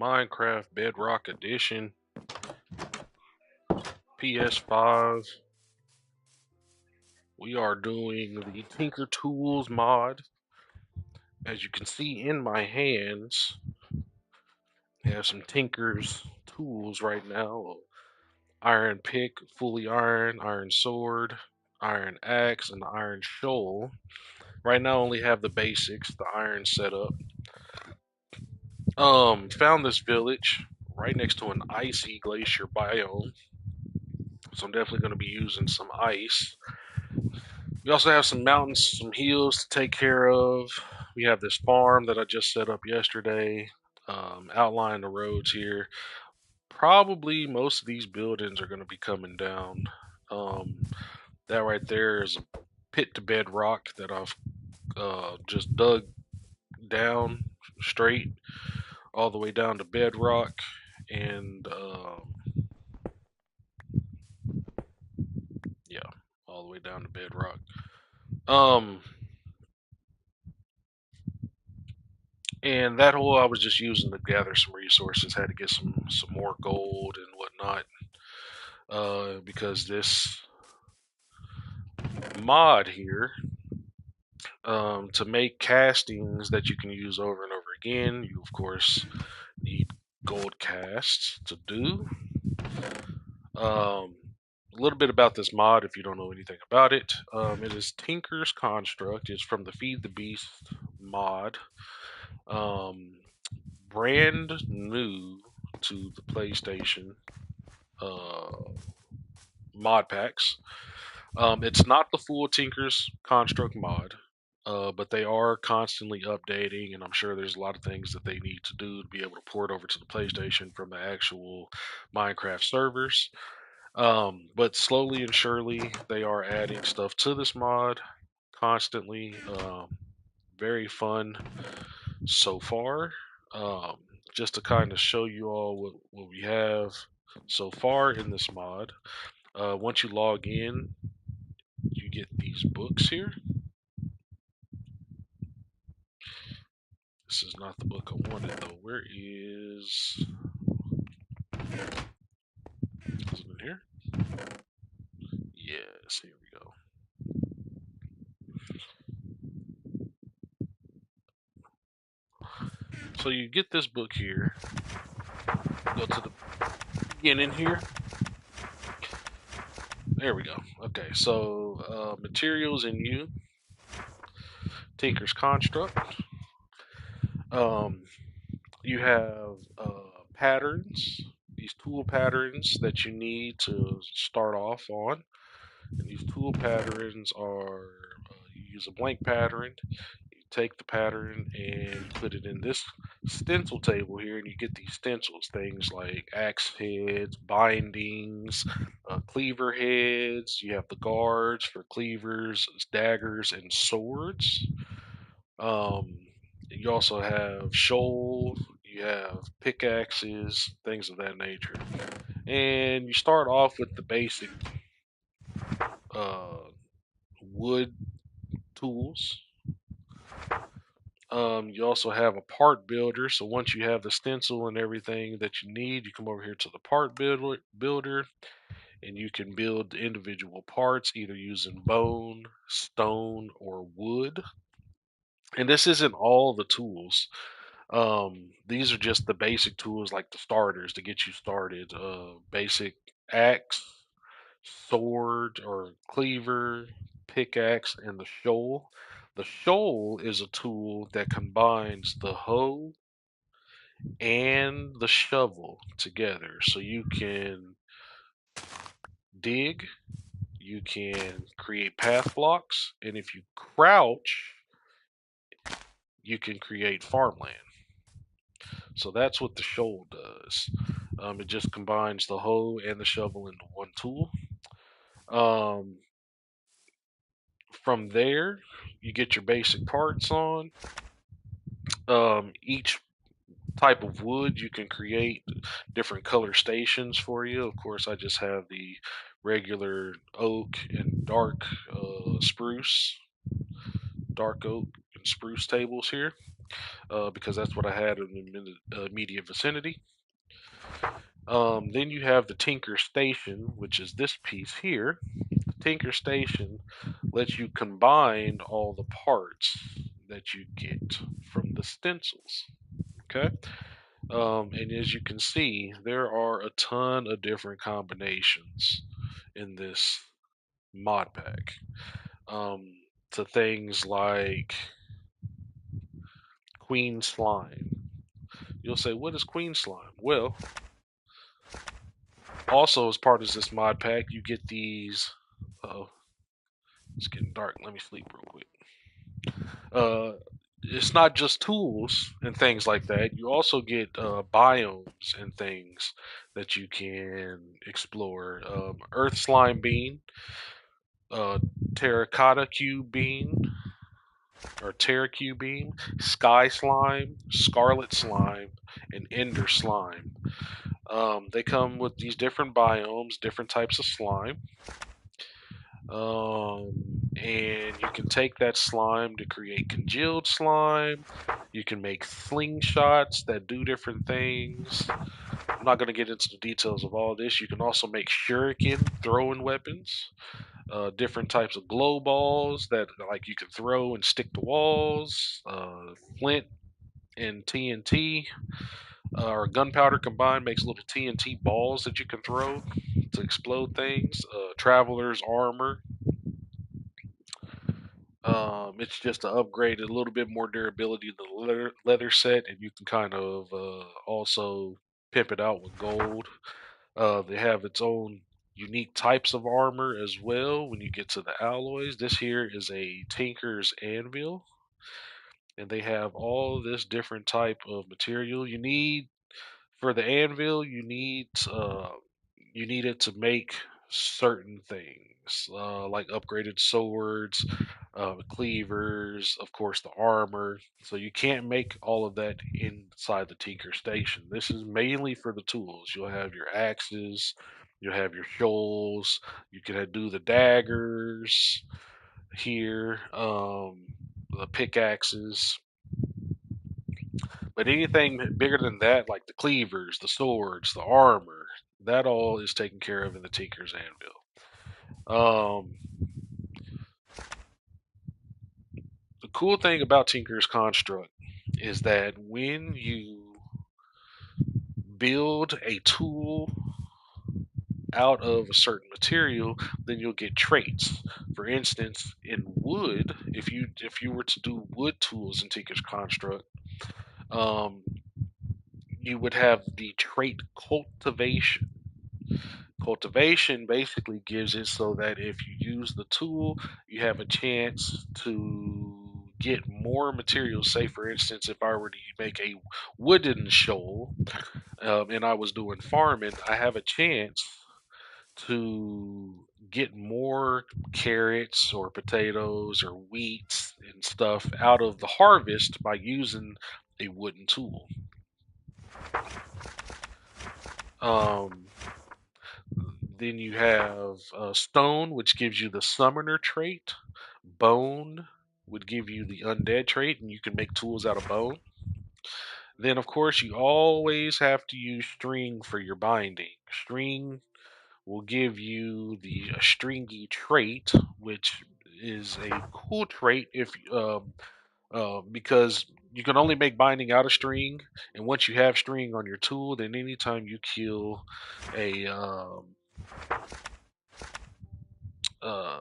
Minecraft Bedrock Edition, PS5. We are doing the Tinker Tools mod. As you can see in my hands, I have some Tinker's tools right now. Iron pick, fully iron sword, iron axe, and the iron shovel. Right now I only have the basics, the iron setup. Found this village right next to an icy glacier biome. So I'm definitely going to be using some ice. We also have some mountains, some hills to take care of. We have this farm that I just set up yesterday. Outline the roads here. Probably most of these buildings are going to be coming down. Um, that right there is a pit to bedrock that I've just dug down straight all the way down to bedrock, and yeah, all the way down to bedrock. Um, and that hole I was just using to gather some resources. Had to get some more gold and whatnot. Because this mod here, to make castings that you can use over and over again, you of course need gold casts to do. A little bit about this mod if you don't know anything about it. It is Tinker's Construct. It's from the Feed the Beast mod. Um, Brand new to the PlayStation uh, mod packs. It's not the full Tinker's Construct mod, but they are constantly updating, and I'm sure there's a lot of things that they need to do to be able to port over to the PlayStation from the actual Minecraft servers. But slowly and surely, they are adding stuff to this mod constantly. Very fun so far. Um, just to kind of show you all what we have so far in this mod. Once you log in, you get these books here. This is not the book I wanted though. Where is it in here? Yes, here we go. So you get this book here. Go to the beginning here. There we go. Okay, so materials in you. Tinker's Construct. Um, you have patterns, these tool patterns that you need to start off on. And these tool patterns are you use a blank pattern, you take the pattern and you put it in this stencil table here, and you get these stencils, things like axe heads, bindings, cleaver heads. You have the guards for cleavers, daggers, and swords. Um, you also have shoals, you have pickaxes, things of that nature. And you start off with the basic uh, wood tools. You also have a part builder. So once you have the stencil and everything that you need, you come over here to the part builder, and you can build individual parts either using bone, stone, or wood. And this isn't all the tools. These are just the basic tools, like the starters to get you started. Basic axe, sword or cleaver, pickaxe, and the shovel. The shovel is a tool that combines the hoe and the shovel together. So you can dig, you can create path blocks, and if you crouch, you can create farmland. So that's what the shovel does. It just combines the hoe and the shovel into one tool. Um, from there, you get your basic parts on. Each type of wood you can create different color stations for you. Of course, I just have the regular oak and dark spruce, dark oak and spruce tables here. because that's what I had in the immediate vicinity. Then you have the Tinker Station, which is this piece here. The Tinker Station lets you combine all the parts that you get from the stencils. Okay. And as you can see, there are a ton of different combinations in this mod pack. Um, to things like Queen Slime. You'll say, what is Queen Slime? Well, also as part of this mod pack, you get these. Oh, it's getting dark. Let me sleep real quick. It's not just tools and things like that. You also get biomes and things that you can explore. Earth Slime Bean, uh, Terracotta Cube Bean, or Terracube Bean, Sky Slime, Scarlet Slime, and Ender Slime. They come with these different biomes, different types of slime. And you can take that slime to create congealed slime. You can make slingshots that do different things. I'm not going to get into the details of all this. You can also make shuriken throwing weapons, different types of glow balls that like you can throw and stick to walls, flint and TNT or gunpowder combined makes little TNT balls that you can throw to explode things. Traveler's armor, it's just an upgrade, a little bit more durability to the leather set, and you can kind of also pimp it out with gold. They have its own unique types of armor as well when you get to the alloys. This here is a Tinker's Anvil, and they have all this different type of material you need for the anvil. You need it to make certain things, like upgraded swords, cleavers, of course, the armor. So you can't make all of that inside the Tinker Station. This is mainly for the tools. You'll have your axes, you'll have your shoals, you can do the daggers here, the pickaxes. But anything bigger than that, like the cleavers, the swords, the armor, that all is taken care of in the Tinker's Anvil. The cool thing about Tinker's Construct is that when you build a tool out of a certain material, then you'll get traits. For instance, in wood, if you were to do wood tools in Tinker's Construct, um, you would have the trait cultivation. Cultivation basically gives it so that if you use the tool, you have a chance to get more materials. Say, for instance, if I were to make a wooden shovel, and I was doing farming, I have a chance to get more carrots or potatoes or wheat and stuff out of the harvest by using a wooden tool. Um, Then you have Stone, which gives you the Summoner trait. Bone would give you the Undead trait, and you can make tools out of bone. Then, of course, you always have to use String for your binding. String will give you the Stringy trait, which is a cool trait because you can only make binding out of string, and once you have string on your tool, then anytime you kill a uh,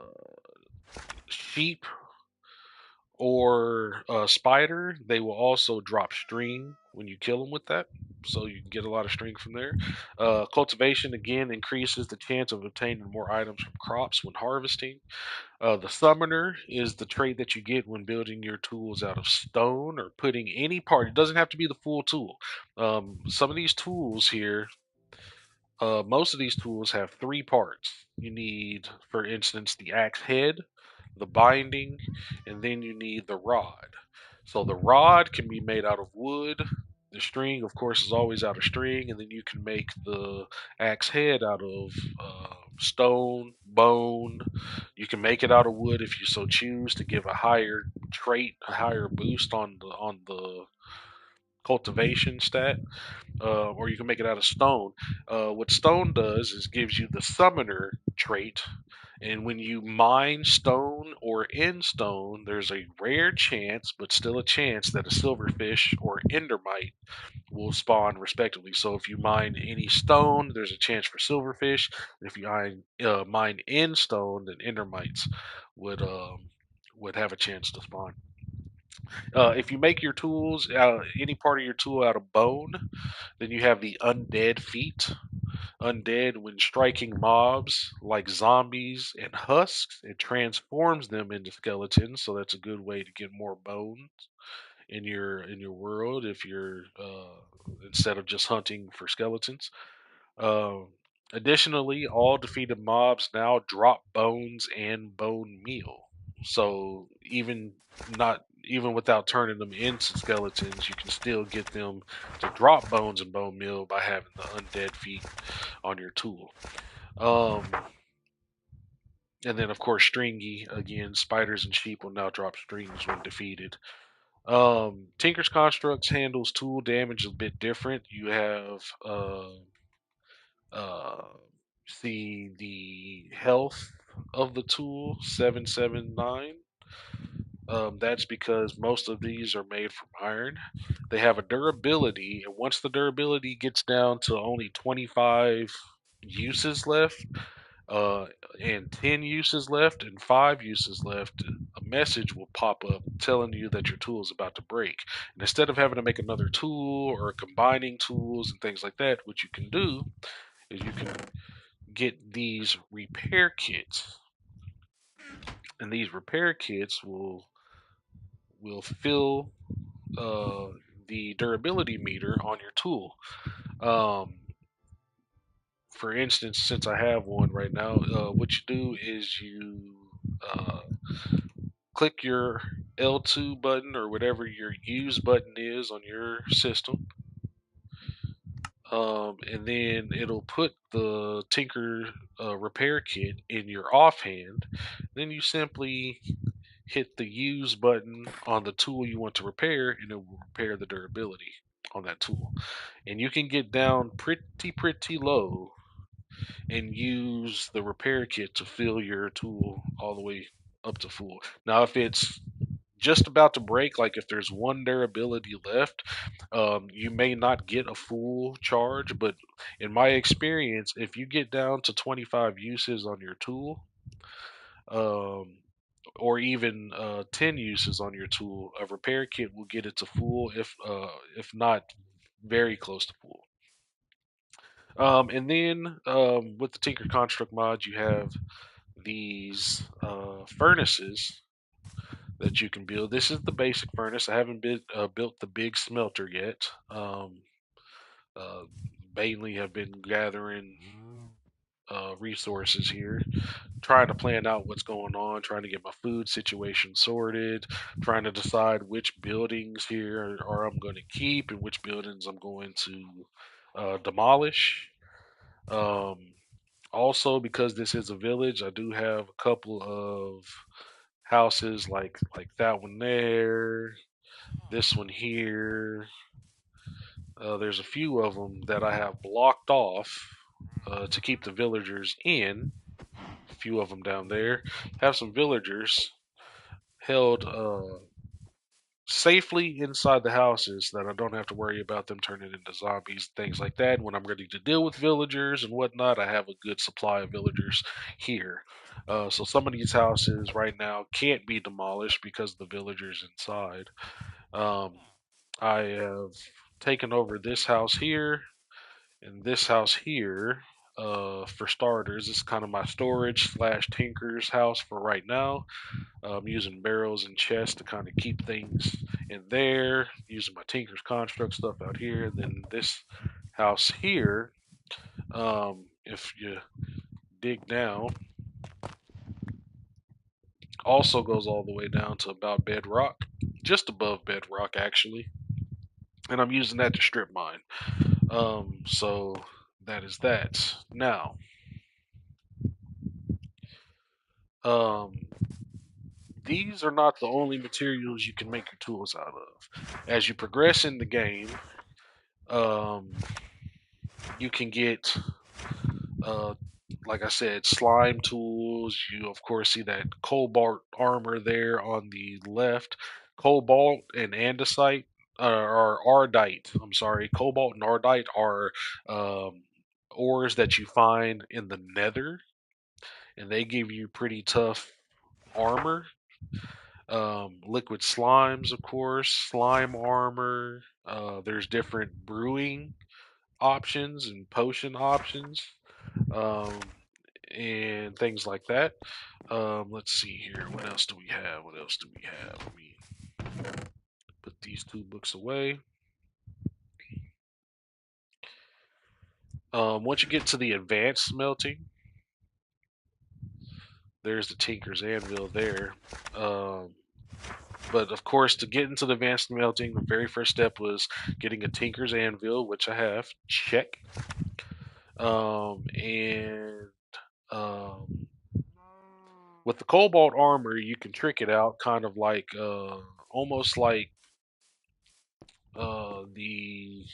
sheep or a spider, they will also drop string when you kill them with that. So you can get a lot of string from there. Cultivation again increases the chance of obtaining more items from crops when harvesting. The summoner is the trait that you get when building your tools out of stone or putting any part. It doesn't have to be the full tool. Some of these tools here, most of these tools have three parts. You need, for instance, the axe head, the binding, and then you need the rod. So the rod can be made out of wood, The string, of course, is always out of string, and then you can make the axe head out of stone, bone. You can make it out of wood if you so choose to give a higher trait, a higher boost on the cultivation stat, or you can make it out of stone. What stone does is gives you the summoner trait, and when you mine stone or in stone, there's a rare chance, but still a chance, that a silverfish or endermite will spawn respectively. So if you mine any stone, there's a chance for silverfish. And if you mine in stone, then endermites would have a chance to spawn. If you make your tools, any part of your tool out of bone, then you have the undead feat. Undead, when striking mobs like zombies and husks, it transforms them into skeletons. So that's a good way to get more bones in your world if you're instead of just hunting for skeletons. Um, Additionally, all defeated mobs now drop bones and bone meal. So even without turning them into skeletons, you can still get them to drop bones and bone meal by having the undead feat on your tool. Um, and then, of course, stringy again. Spiders and sheep will now drop strings when defeated. Tinker's Constructs handles tool damage a bit different. You have uh, see the health of the tool 779. That's because most of these are made from iron. They have a durability, and once the durability gets down to only 25 uses left, uh, and 10 uses left and 5 uses left, a message will pop up telling you that your tool is about to break. And instead of having to make another tool or combining tools and things like that, what you can do is you can get these repair kits. And these repair kits will fill uh, the durability meter on your tool. Um, for instance, since I have one right now, what you do is you click your L2 button or whatever your use button is on your system, and then it'll put the Tinker repair kit in your offhand. Then you simply hit the use button on the tool you want to repair, and it will repair the durability on that tool. And you can get down pretty low and use the repair kit to fill your tool all the way up to full. Now, if it's just about to break, like if there's one durability left, you may not get a full charge. But in my experience, if you get down to 25 uses on your tool, um, or even 10 uses on your tool, a repair kit will get it to full, if not very close to full. And then with the Tinker Construct mod, you have these furnaces that you can build. This is the basic furnace. I haven't built the big smelter yet. Uh, Mainly have been gathering resources here, trying to plan out what's going on, trying to get my food situation sorted, trying to decide which buildings here are I'm going to keep and which buildings I'm going to demolish. Um, Also, because this is a village, I do have a couple of houses like that one there, this one here. There's a few of them that I have blocked off to keep the villagers in. A few of them down there have some villagers held safely inside the houses that I don't have to worry about them turning into zombies, things like that. When I'm ready to deal with villagers and whatnot, I have a good supply of villagers here. So some of these houses right now can't be demolished because the villagers inside. Um, I have taken over this house here and this house here. For starters, it's kind of my storage slash tinker's house for right now. I'm using barrels and chests to kind of keep things in there, using my Tinker's Construct stuff out here. Then this house here, if you dig down, also goes all the way down to about bedrock, just above bedrock actually. and I'm using that to strip mine. So that is that. Now, um, these are not the only materials you can make your tools out of. As you progress in the game, um, you can get, uh, like I said, slime tools. You, of course, see that cobalt armor there on the left. Cobalt and andesite, or ardite. I'm sorry, cobalt and ardite are um, ores that you find in the nether, and they give you pretty tough armor. Liquid slimes, of course, slime armor. There's different brewing options and potion options, um, and things like that. Let's see here. What else do we have? What else do we have? Let me put these two books away. Once you get to the advanced smelting, there's the Tinker's Anvil there. Um, but of course, to get into the advanced smelting, the very first step was getting a Tinker's Anvil, which I have. Check. And um, with the Cobalt armor, you can trick it out, kind of like almost like the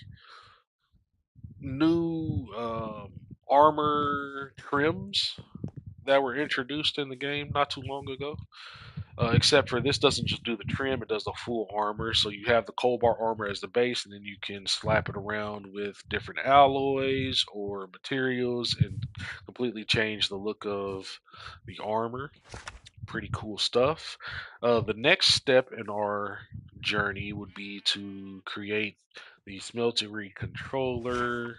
new armor trims that were introduced in the game not too long ago. Except for this doesn't just do the trim, it does the full armor. So you have the Cobalt armor as the base, and then you can slap it around with different alloys or materials and completely change the look of the armor. Pretty cool stuff. The next step in our journey would be to create the smeltery controller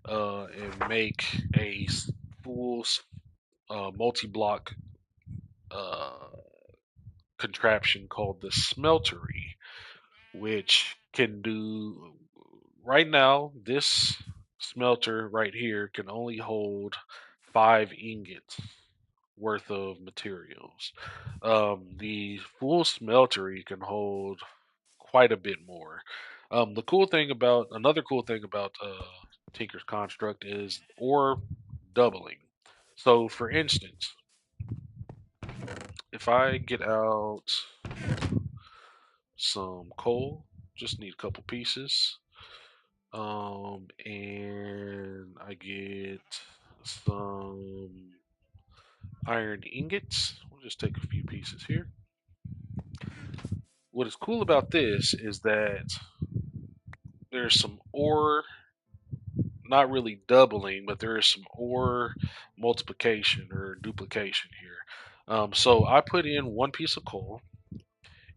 and make a full multi-block uh, contraption called the smeltery, which can do. Right now, this smelter right here can only hold 5 ingots worth of materials. The full smeltery can hold quite a bit more. The cool thing about another cool thing about Tinker's construct is ore doubling. So, for instance, if I get out some coal, just need a couple pieces, and I get some iron ingots. We'll just take a few pieces here. What is cool about this is that there's some ore, not really doubling, but there is some ore multiplication or duplication here. So I put in one piece of coal,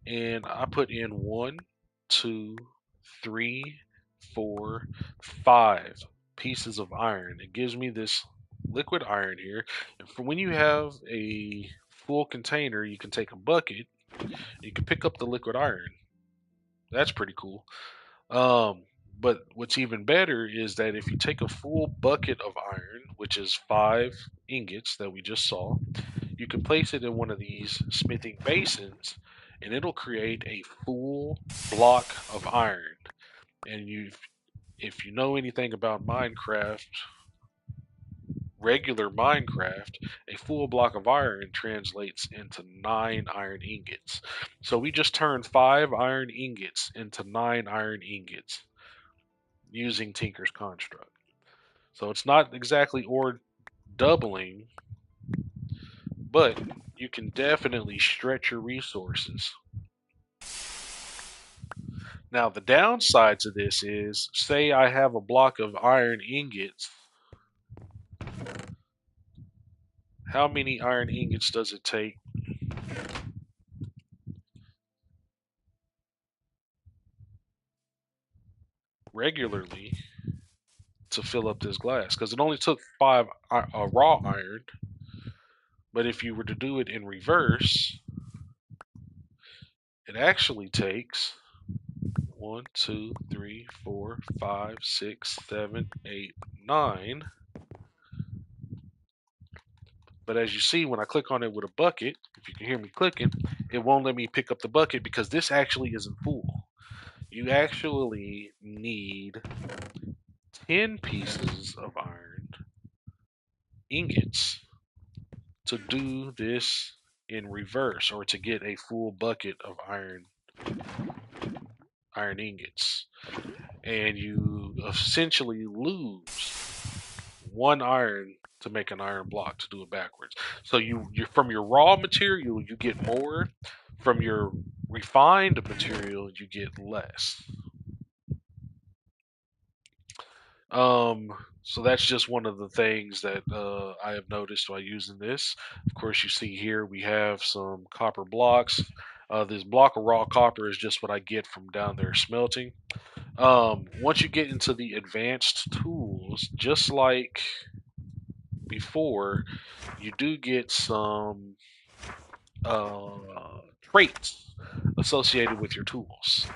and I put in one, two, three, 4, 5 pieces of iron. It gives me this liquid iron here. And for when you have a full container, you can take a bucket, you can pick up the liquid iron. That's pretty cool. Um, but what's even better is that if you take a full bucket of iron, which is 5 ingots that we just saw, you can place it in one of these smithing basins, and it'll create a full block of iron. And if you know anything about Minecraft, regular Minecraft, a full block of iron translates into 9 iron ingots. So we just turned 5 iron ingots into 9 iron ingots using Tinker's construct. So it's not exactly ore doubling, but you can definitely stretch your resources. Now, the downside to this is, say I have a block of iron ingots. How many iron ingots does it take regularly to fill up this glass? Because it only took 5 raw iron, but if you were to do it in reverse, it actually takes 1, 2, 3, 4, 5, 6, 7, 8, 9. But as you see, when I click on it with a bucket, if you can hear me clicking, it won't let me pick up the bucket because this actually isn't full. you actually need 10 pieces of iron ingots to do this in reverse, or to get a full bucket of iron ingots. And you essentially lose one iron to make an iron block to do it backwards. So you from your raw material you get more, from your refined material you get less. Um, so that's just one of the things that I have noticed while using this. Of course, you see here we have some copper blocks. This block of raw copper is just what I get from down there smelting. Once you get into the advanced tools, just like before, you do get some traits associated with your tools.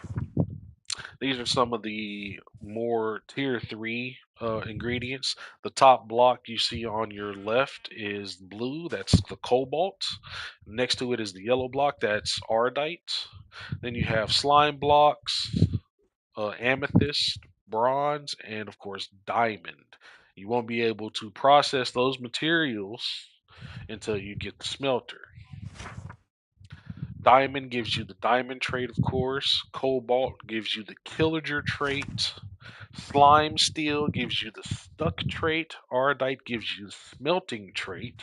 These are some of the more tier three ingredients. The top block you see on your left is blue, that's the cobalt. Next to it is the yellow block, that's ardite. Then you have slime blocks, amethyst, bronze, and of course diamond. You won't be able to process those materials until you get the smelter. Diamond gives you the diamond trait, of course. Cobalt gives you the killager trait. Slime steel gives you the stuck trait. Ardite gives you the smelting trait.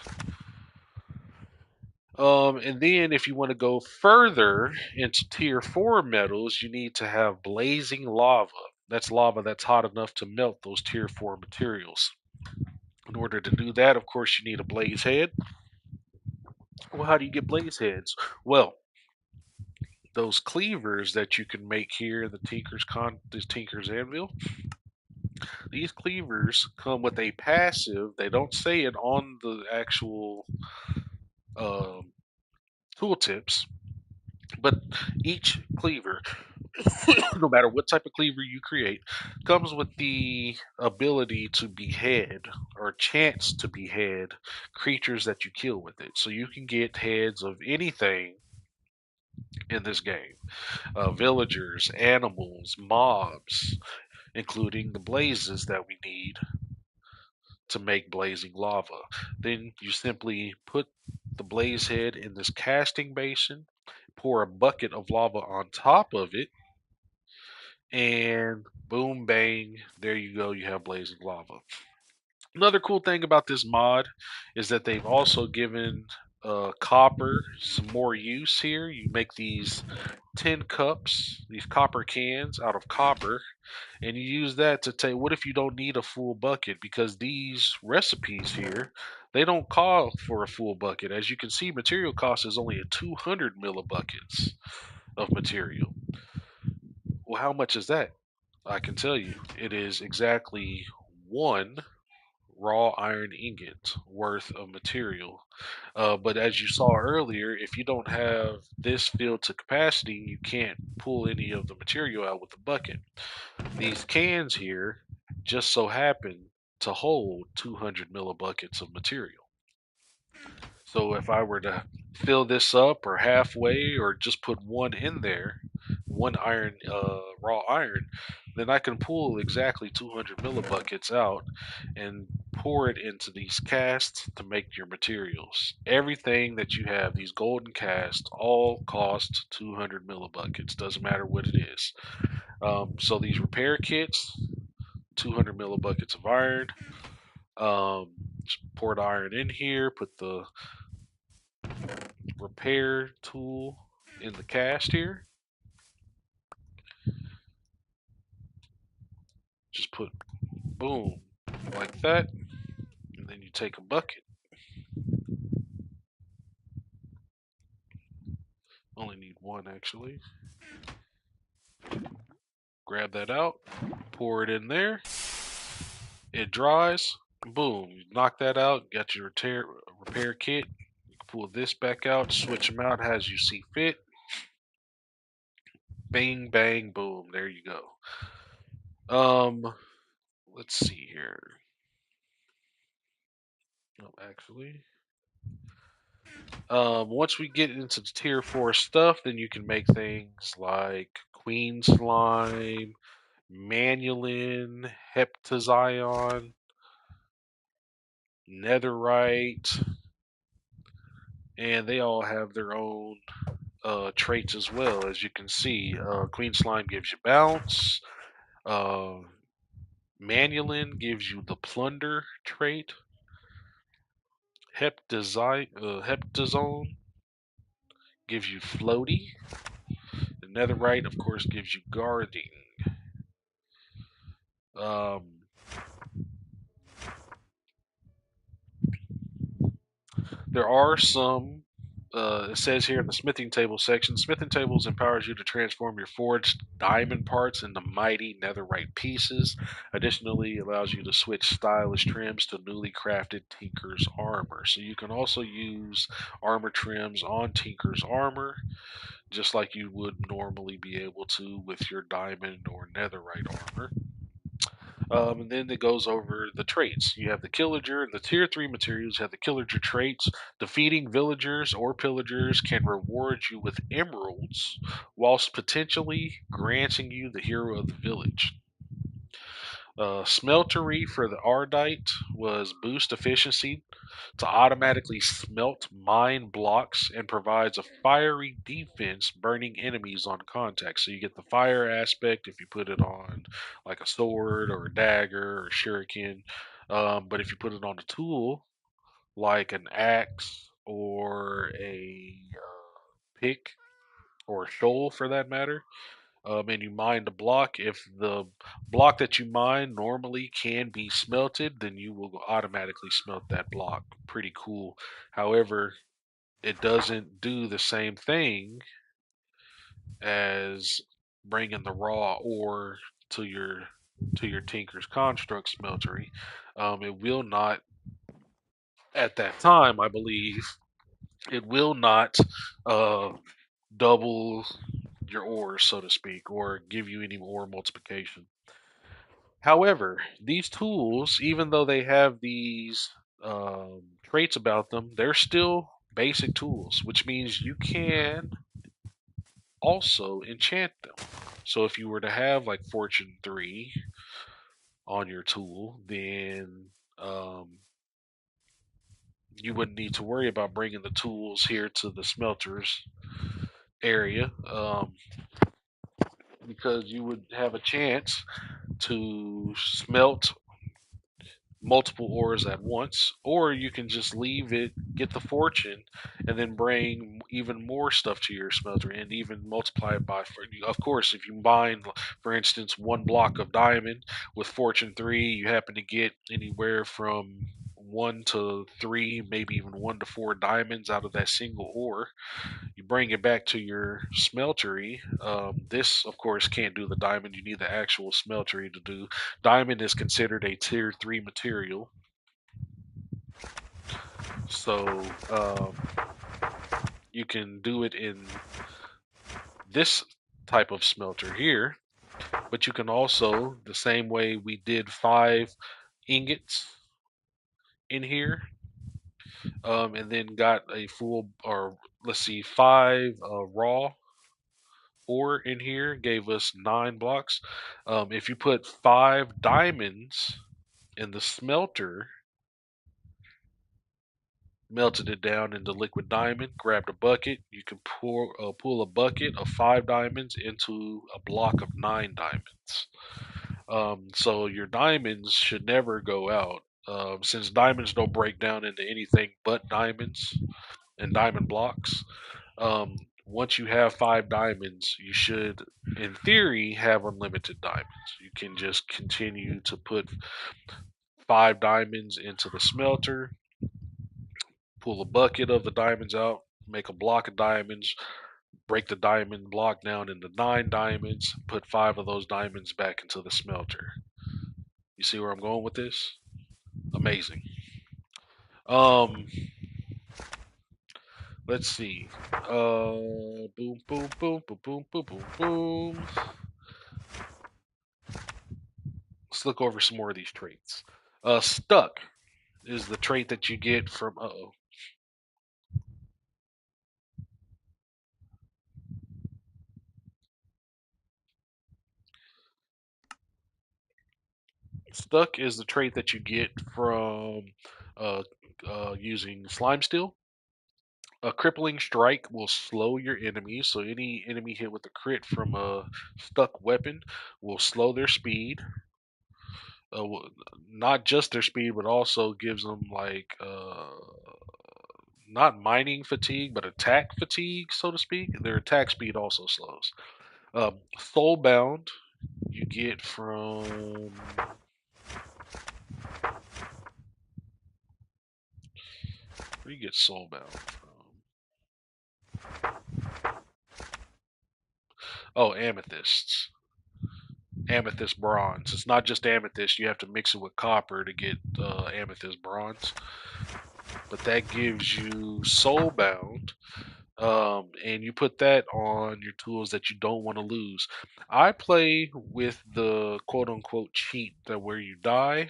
And then if you want to go further into tier 4 metals, you need to have blazing lava. That's lava that's hot enough to melt those tier 4 materials. In order to do that, of course, you need a blaze head. Well, how do you get blaze heads? Well, those cleavers that you can make here in the this Tinker's Anvil, these cleavers come with a passive. They don't say it on the actual um, tooltips, but each cleaver, no matter what type of cleaver you create, comes with the ability to behead or chance to behead creatures that you kill with it. So you can get heads of anything in this game, villagers, animals, mobs, including the blazes that we need to make blazing lava. Then you simply put the blaze head in this casting basin, pour a bucket of lava on top of it, and boom, bang, there you go, you have blazing lava. Another cool thing about this mod is that they've also given copper some more use here. You make these tin cups, these copper cans out of copper, and you use that to take. What if you don't need a full bucket? Because these recipes here, they don't call for a full bucket. As you can see, material cost is only a 200 millibuckets of material. Well, how much is that? I can tell you, it is exactly one raw iron ingot worth of material. But as you saw earlier, if you don't have this filled to capacity, you can't pull any of the material out with the bucket. These cans here just so happen to hold 200 millibuckets of material. So if I were to fill this up or halfway or just put one in there, one iron, raw iron, then I can pull exactly 200 millibuckets out and pour it into these casts to make your materials. Everything that you have, these golden casts, all cost 200 millibuckets. Doesn't matter what it is. So these repair kits, 200 millibuckets of iron. Just pour the iron in here, put the repair tool in the cast here. Just put boom like that, and then you take a bucket. Only need one actually. Grab that out, pour it in there. It dries. Boom. You knock that out. Got your repair kit. You can pull this back out. Switch them out as you see fit. Bang, bang, boom. There you go. Let's see here. Oh, actually, once we get into the tier 4 stuff, then you can make things like queen slime, manulin, heptazion, netherite, and they all have their own traits as well. As you can see, queen slime gives you bounce. Uh, manulin gives you the plunder trait. Heptazone gives you floaty. The netherite, of course, gives you guarding. Um, there are some. It says here in the smithing table section, smithing tables empowers you to transform your forged diamond parts into mighty netherite pieces. Additionally, it allows you to switch stylish trims to newly crafted Tinker's armor. So you can also use armor trims on Tinker's armor, just like you would normally be able to with your diamond or netherite armor. And then it goes over the traits. You have the Killager. The tier 3 materials have the Killager traits. Defeating villagers or pillagers can reward you with emeralds, whilst potentially granting you the hero of the village. Smeltery for the Ardite was boost efficiency to automatically smelt mine blocks and provides a fiery defense, burning enemies on contact. So you get the fire aspect if you put it on like a sword or a dagger or a shuriken. But if you put it on a tool like an axe or a pick or a shovel for that matter, and you mine the block, if the block that you mine normally can be smelted, then you will automatically smelt that block. Pretty cool. However, it doesn't do the same thing as bringing the raw ore to your Tinker's Construct smeltery. It will not, at that time, I believe, it will not uh, double your ores, so to speak, or give you any ore multiplication. However, these tools, even though they have these traits about them, they're still basic tools, which means you can also enchant them. So if you were to have like Fortune 3 on your tool, then um, you wouldn't need to worry about bringing the tools here to the smelters area, because you would have a chance to smelt multiple ores at once, or you can just leave it, get the fortune, and then bring even more stuff to your smelter and even multiply it by. Of course, if you mine, for instance, one block of diamond with fortune 3, you happen to get anywhere from 1 to 3, maybe even 1 to 4 diamonds out of that single ore. You bring it back to your smeltery. This, of course, can't do the diamond. You need the actual smeltery to do. Diamond is considered a tier 3 material. So you can do it in this type of smelter here, but you can also, the same way we did 5 ingots in here, and then got a full, or let's see, 5 raw ore in here, gave us 9 blocks. If you put 5 diamonds in the smelter, melted it down into liquid diamond, grabbed a bucket, you can pull a bucket of 5 diamonds into a block of 9 diamonds. So your diamonds should never go out. Since diamonds don't break down into anything but diamonds and diamond blocks, once you have 5 diamonds, you should, in theory, have unlimited diamonds. You can just continue to put 5 diamonds into the smelter, pull a bucket of the diamonds out, make a block of diamonds, break the diamond block down into 9 diamonds, put 5 of those diamonds back into the smelter. You see where I'm going with this? Amazing. Um, let's see. Boom, boom, boom, boom, boom, boom, boom, boom. Let's look over some more of these traits. Stuck is the trait that you get from. Uh-oh. Stuck is the trait that you get from uh, using slime steel. A crippling strike will slow your enemies, so any enemy hit with a crit from a stuck weapon will slow their speed. Not just their speed, but also gives them like not mining fatigue, but attack fatigue, so to speak. Their attack speed also slows. Soulbound you get from where do you get soulbound from? Oh, amethysts. Amethyst bronze. It's not just amethyst. You have to mix it with copper to get amethyst bronze. But that gives you soulbound, and you put that on your tools that you don't want to lose. I play with the quote unquote cheat that where you die,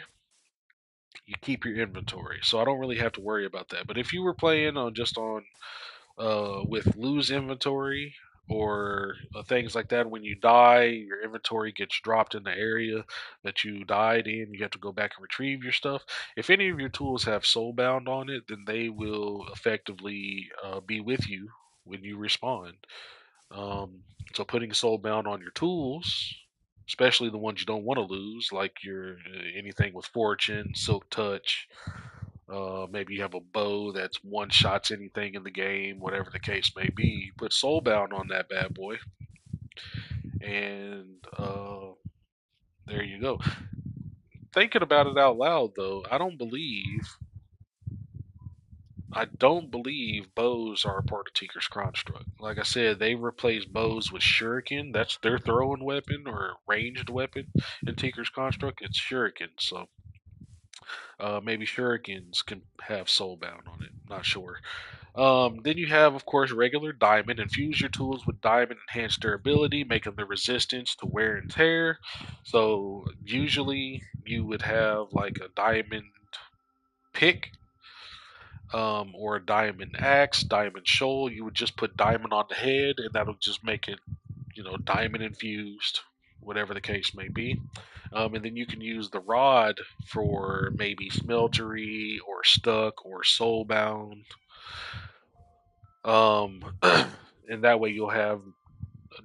you keep your inventory. So I don't really have to worry about that. But if you were playing on just on with lose inventory or things like that. When you die, your inventory gets dropped in the area that you died in. You have to go back and retrieve your stuff. If any of your tools have soulbound on it, then they will effectively be with you when you respawn. So putting soulbound on your tools, especially the ones you don't want to lose, like your anything with fortune, silk touch, maybe you have a bow that's one shots anything in the game, whatever the case may be. Put Soulbound on that bad boy, and there you go. Thinking about it out loud, though, I don't believe bows are a part of Tinker's construct. Like I said, they replaced bows with shuriken. That's their throwing weapon or ranged weapon in Tinker's construct. It's shuriken. So maybe shurikens can have soulbound on it. Not sure. Then you have, of course, regular diamond. Infuse your tools with diamond enhanced durability, making the resistance to wear and tear. So usually you would have like a diamond pick, or a diamond axe, diamond shovel. You would just put diamond on the head, and that'll just make it, diamond infused, whatever the case may be. And then you can use the rod for maybe smeltery or stuck or soulbound. And that way you'll have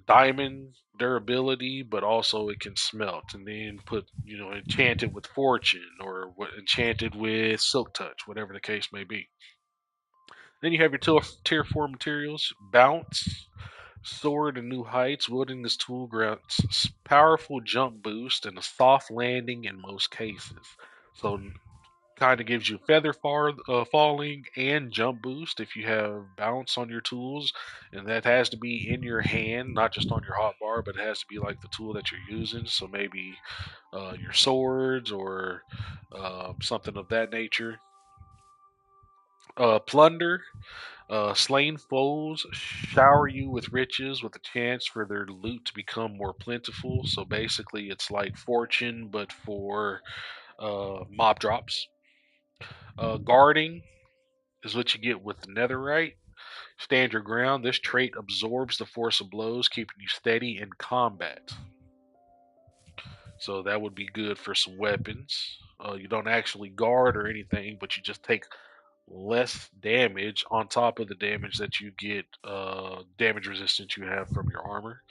diamond durability, but also it can smelt. And then put, enchanted with fortune or enchanted with silk touch, whatever the case may be. Then you have your tier 4 materials: bounce, soar to new heights. Wielding this tool grants powerful jump boost and a soft landing in most cases. So kind of gives you falling and jump boost if you have bounce on your tools, and that has to be in your hand, not just on your hotbar, but it has to be like the tool that you're using. So maybe your swords or something of that nature. Plunder. Slain foes shower you with riches with a chance for their loot to become more plentiful. So basically, it's like fortune, but for mob drops. Guarding is what you get with netherite. Stand your ground. This trait absorbs the force of blows, keeping you steady in combat. So that would be good for some weapons. You don't actually guard or anything, but you just take less damage on top of the damage that you get, damage resistance you have from your armor.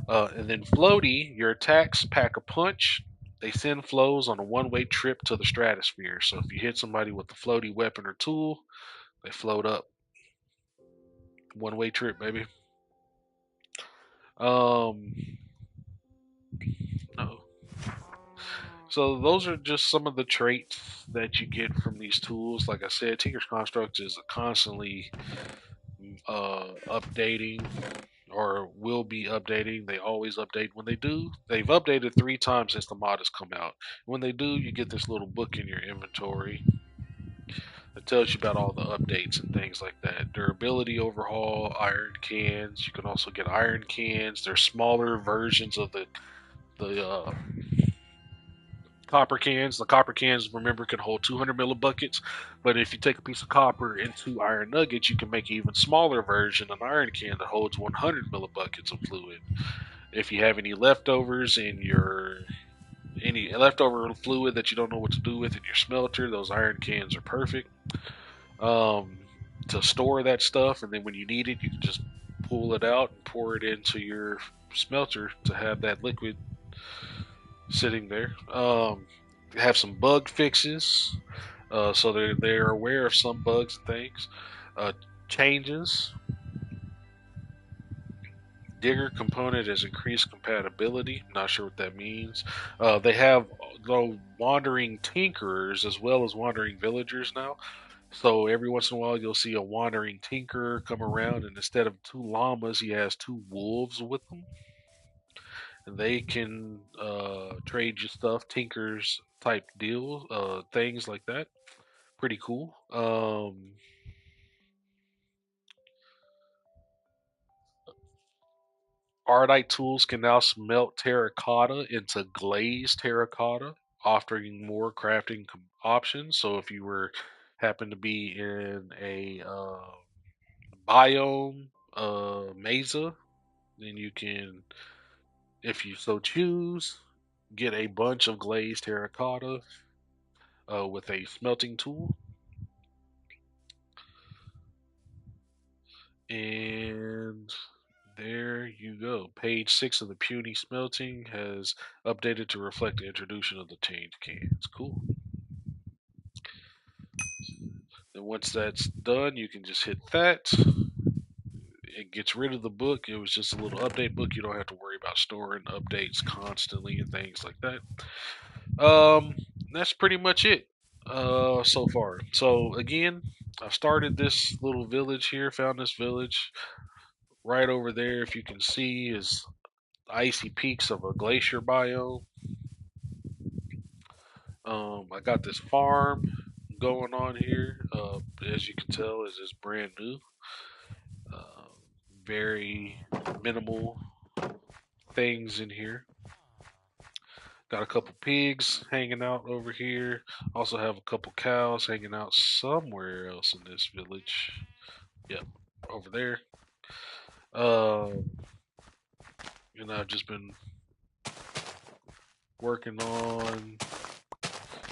And then floaty, your attacks pack a punch. They send flows on a one-way trip to the stratosphere. So if you hit somebody with a floaty weapon or tool, they float up. One-way trip, baby. Um, no. So those are just some of the traits that you get from these tools. Like I said, Tinker's Construct is constantly updating or will be updating. They always update. When they do, they've updated 3 times since the mod has come out. When they do, you get this little book in your inventory that tells you about all the updates and things like that. Durability overhaul, iron cans. You can also get iron cans. They're smaller versions of the copper cans. The copper cans, remember, can hold 200 millibuckets, but if you take a piece of copper into iron nuggets, you can make an even smaller version, an iron can that holds 100 millibuckets of fluid. If you have any leftovers in your any leftover fluid that you don't know what to do with in your smelter, those iron cans are perfect um, to store that stuff. And then when you need it, you can just pull it out and pour it into your smelter to have that liquid sitting there. Have some bug fixes, so they're aware of some bugs and things. Uh, Changes. Digger component has increased compatibility. Not sure what that means. They have though wandering tinkerers as well as wandering villagers now. So every once in a while, you'll see a wandering tinkerer come around, and instead of two llamas, he has two wolves with him, and they can trade you stuff, tinkers type deals, things like that. Pretty cool. Ardite tools can now smelt terracotta into glazed terracotta, offering more crafting options. So if you were happen to be in a biome mesa, then you can, if you so choose, get a bunch of glazed terracotta with a smelting tool. And there you go. Page 6 of the Puny Smelting has updated to reflect the introduction of the changed cans. Cool. Then once that's done, you can just hit that. It gets rid of the book. It was just a little update book. You don't have to worry about storing updates constantly and things like that. Um, that's pretty much it so far. So again, I started this little village here. Found this village right over there. If you can see, is icy peaks of a glacier biome. I got this farm going on here. As you can tell, is brand new. Uh, Very minimal things in here. Got a couple pigs hanging out over here. Also have a couple cows hanging out somewhere else in this village. Yep, over there. Um, and I've just been working on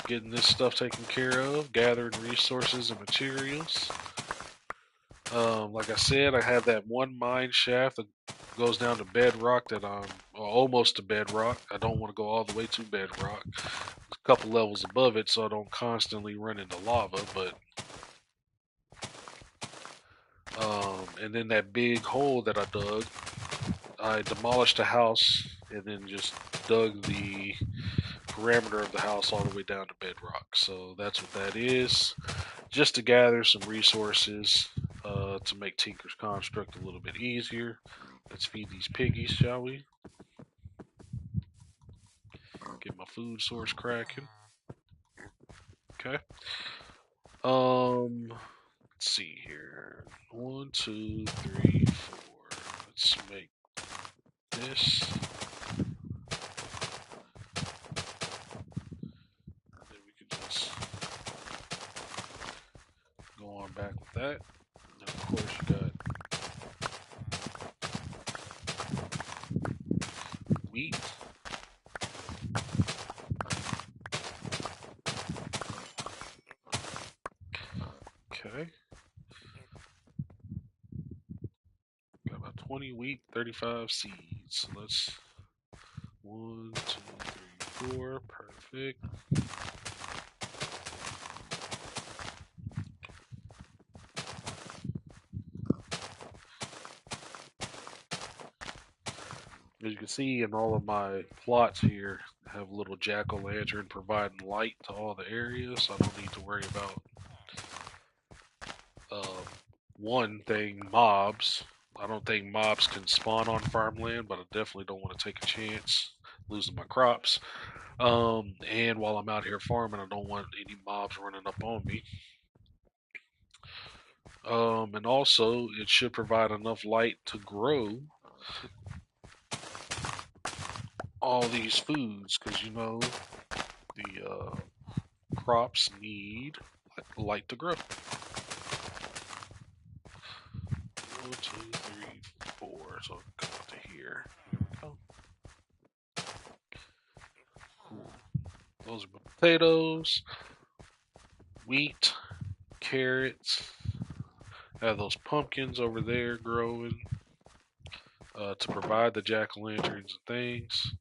getting this stuff taken care of, gathering resources and materials. Like I said, I have that one mine shaft that goes down to bedrock that I'm almost to bedrock. I don't want to go all the way to bedrock. A couple levels above it, so I don't constantly run into lava. But and then that big hole that I dug, I demolished the house and then just dug the parameter of the house all the way down to bedrock. So that's what that is. Just to gather some resources to make Tinker's construct a little bit easier. Let's feed these piggies, shall we? Get my food source cracking. Okay. Let's see here. 1, 2, 3, 4. Let's make this. Then we can just go on back with that. And of course, you got wheat. Okay. Got about 20 wheat, 35 seeds. So let's 1, 2, 3, 4. Perfect. As you can see in all of my plots here, I have a little jack-o'-lantern providing light to all the areas, so I don't need to worry about um, one thing, mobs. I don't think mobs can spawn on farmland, but I definitely don't want to take a chance losing my crops. And while I'm out here farming, I don't want any mobs running up on me. And also, it should provide enough light to grow all these foods, because you know the crops need light to grow. 1, 2, 3, 4. So go to here. Here we go. Cool. Those are my potatoes, wheat, carrots. I have those pumpkins over there growing to provide the jack-o'-lanterns and things.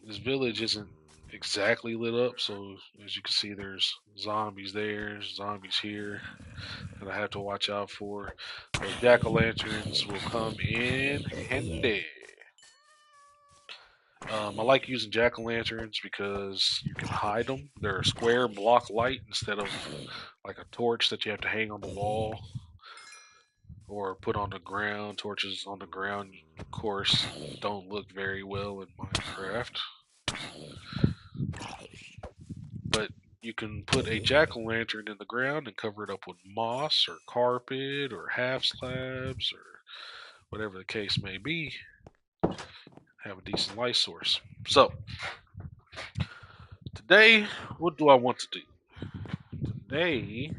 This village isn't exactly lit up, so as you can see, there's zombies there, zombies here that I have to watch out for. Those jack-o'-lanterns will come in handy. I like using jack-o'-lanterns because you can hide them. They're a square block light instead of like a torch that you have to hang on the wall or put on the ground. Torches on the ground, of course, don't look very well in Minecraft. But you can put a jack-o'-lantern in the ground and cover it up with moss or carpet or half slabs or whatever the case may be. Have a decent light source. So, today, what do I want to do? Today,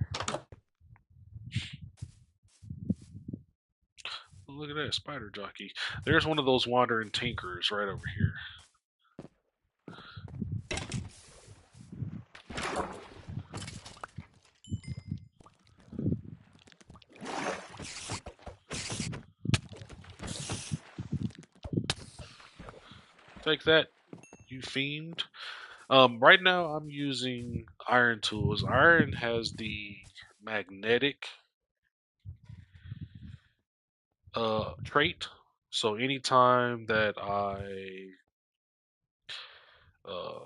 look at that spider jockey. There's one of those wandering tinkers right over here. Take that, you fiend. Right now I'm using iron tools. Iron has the magnetic trait. So anytime that I uh,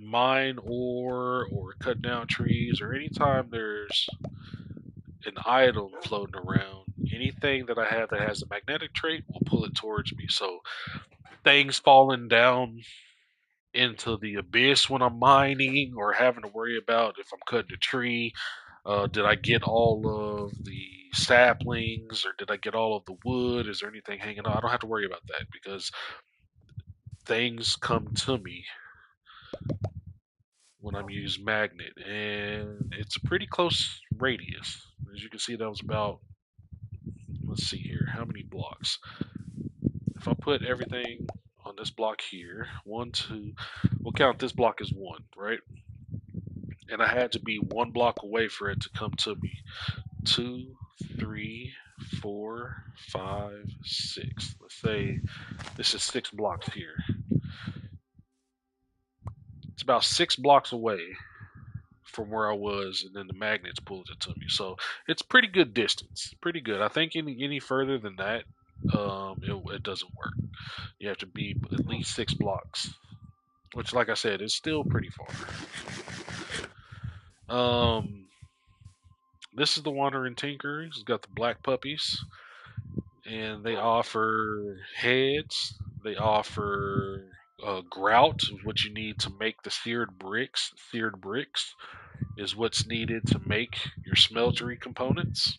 mine ore or cut down trees, or anytime there's an item floating around, anything that I have that has a magnetic trait will pull it towards me. So things falling down into the abyss when I'm mining, or having to worry about if I'm cutting a tree. Did I get all of the saplings, or did I get all of the wood? Is there anything hanging on? I don't have to worry about that because things come to me when I'm using magnet, and it's a pretty close radius. As you can see, that was about, let's see here, how many blocks? If I put everything on this block here, one, two, we'll count this block as one, right? And I had to be one block away for it to come to me. Two, three, four, five, six. Let's say this is 6 blocks here. It's about 6 blocks away from where I was, and then the magnets pulled it to me. So it's pretty good distance. Pretty good. I think any further than that, it doesn't work. You have to be at least 6 blocks, which, like I said, is still pretty far. Um, this is the Wandering Tinker. He's got the black puppies, and they offer heads. They offer grout, what you need to make the seared bricks. Seared bricks is what's needed to make your smeltery components.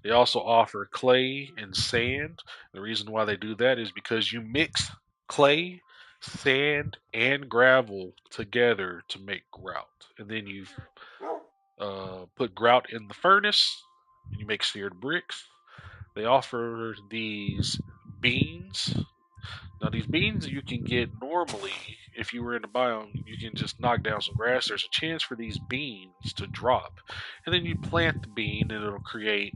They also offer clay and sand. The reason why they do that is because you mix clay, sand, and gravel together to make grout. And then you put grout in the furnace, and you make seared bricks. They offer these beans. Now, these beans you can get normally if you were in a biome, you can just knock down some grass. There's a chance for these beans to drop. And then you plant the bean, and it'll create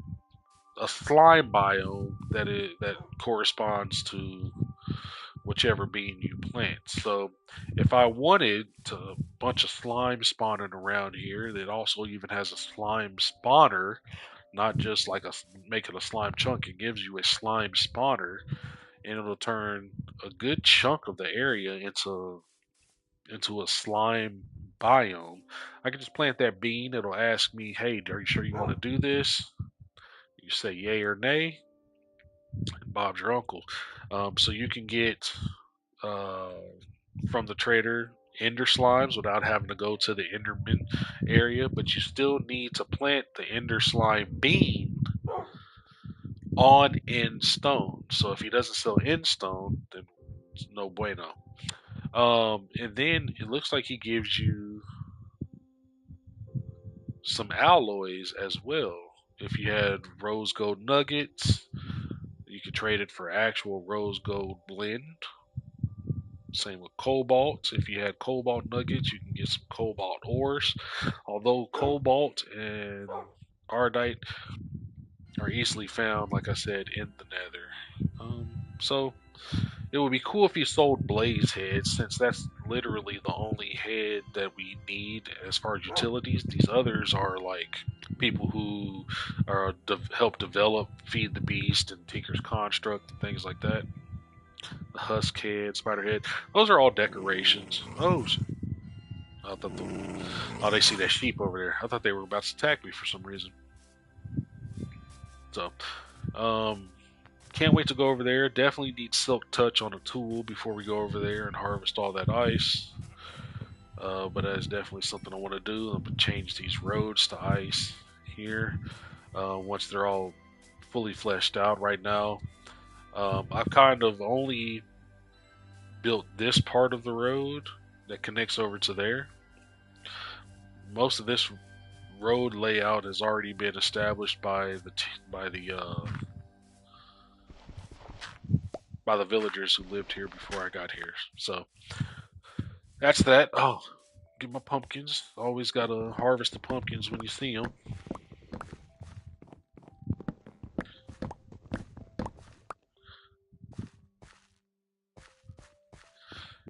a slime biome that corresponds to whichever bean you plant. So if I wanted to, a bunch of slime spawning around here that also even has a slime spawner, not just like a making a slime chunk, it gives you a slime spawner, and it'll turn a good chunk of the area into a slime biome. I can just plant that bean. It'll ask me, "Hey, are you sure you want to do this?" You say yay or nay, and Bob's your uncle. So you can get uh, from the trader ender slimes without having to go to the enderman area, but you still need to plant the ender slime bean on end stone. So if he doesn't sell end stone, then it's no bueno. And then it looks like he gives you some alloys as well. If you had rose gold nuggets, you could trade it for actual rose gold blend. Same with cobalt. If you had cobalt nuggets, you can get some cobalt ores. Although cobalt and ardite are easily found, like I said, in the nether. So it would be cool if you sold blaze heads, since that's literally the only head that we need as far as utilities. These others are like people who are help develop, feed the beast, and Tinker's construct and things like that. The husk head, spider head, those are all decorations. Oh, I thought oh, they see that sheep over there. I thought they were about to attack me for some reason. So, um, can't wait to go over there. Definitely need Silk Touch on a tool before we go over there and harvest all that ice. But that is definitely something I want to do. I'm going to change these roads to ice here once they're all fully fleshed out right now. I've kind of only built this part of the road that connects over to there. Most of this road layout has already been established by the villagers who lived here before I got here. So that's that. Oh, get my pumpkins. Always gotta harvest the pumpkins when you see them.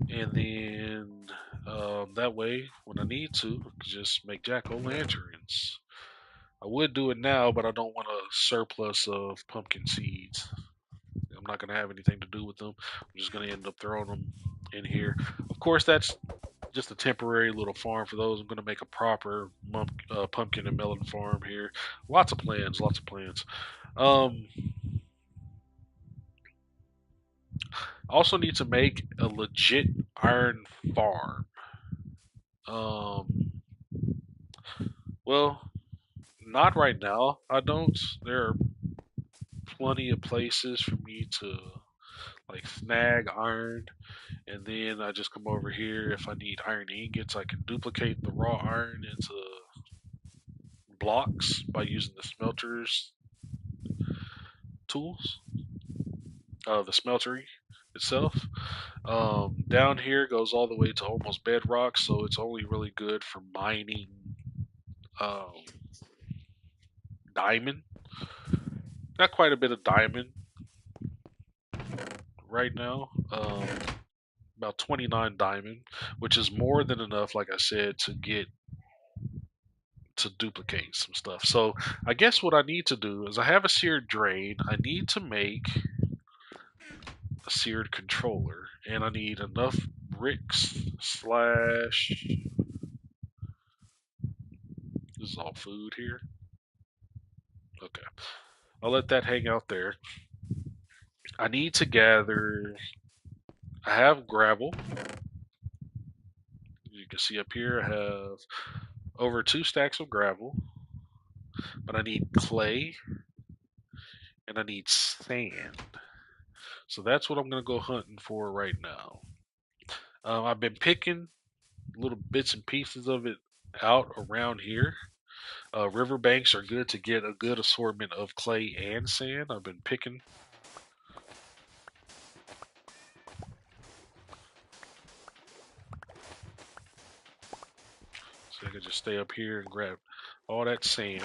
And then that way, when I need to, I can just make jack-o'-lanterns. I would do it now, but I don't want a surplus of pumpkin seeds. I'm not going to have anything to do with them. I'm just going to end up throwing them in here. Of course, that's just a temporary little farm for those. I'm going to make a proper pumpkin and melon farm here. Lots of plans, lots of plans. Um, also need to make a legit iron farm. Um, well, not right now. I don't. There are plenty of places for me to like snag iron, and then I just come over here. If I need iron ingots, I can duplicate the raw iron into blocks by using the smelters tools, the smeltery itself. Down here goes all the way to almost bedrock, so it's only really good for mining um, diamond. Got quite a bit of diamond right now. About 29 diamond, which is more than enough, like I said, to get to duplicate some stuff. So I guess what I need to do is I have a seared drain. I need to make a seared controller, and I need enough bricks slash. This is all food here. Okay, I'll let that hang out there. I need to gather. I have gravel. You can see up here, I have over 2 stacks of gravel, but I need clay and I need sand. So that's what I'm going to go hunting for right now. I've been picking little bits and pieces of it out around here. Riverbanks are good to get a good assortment of clay and sand. I've been picking. So I can just stay up here and grab all that sand.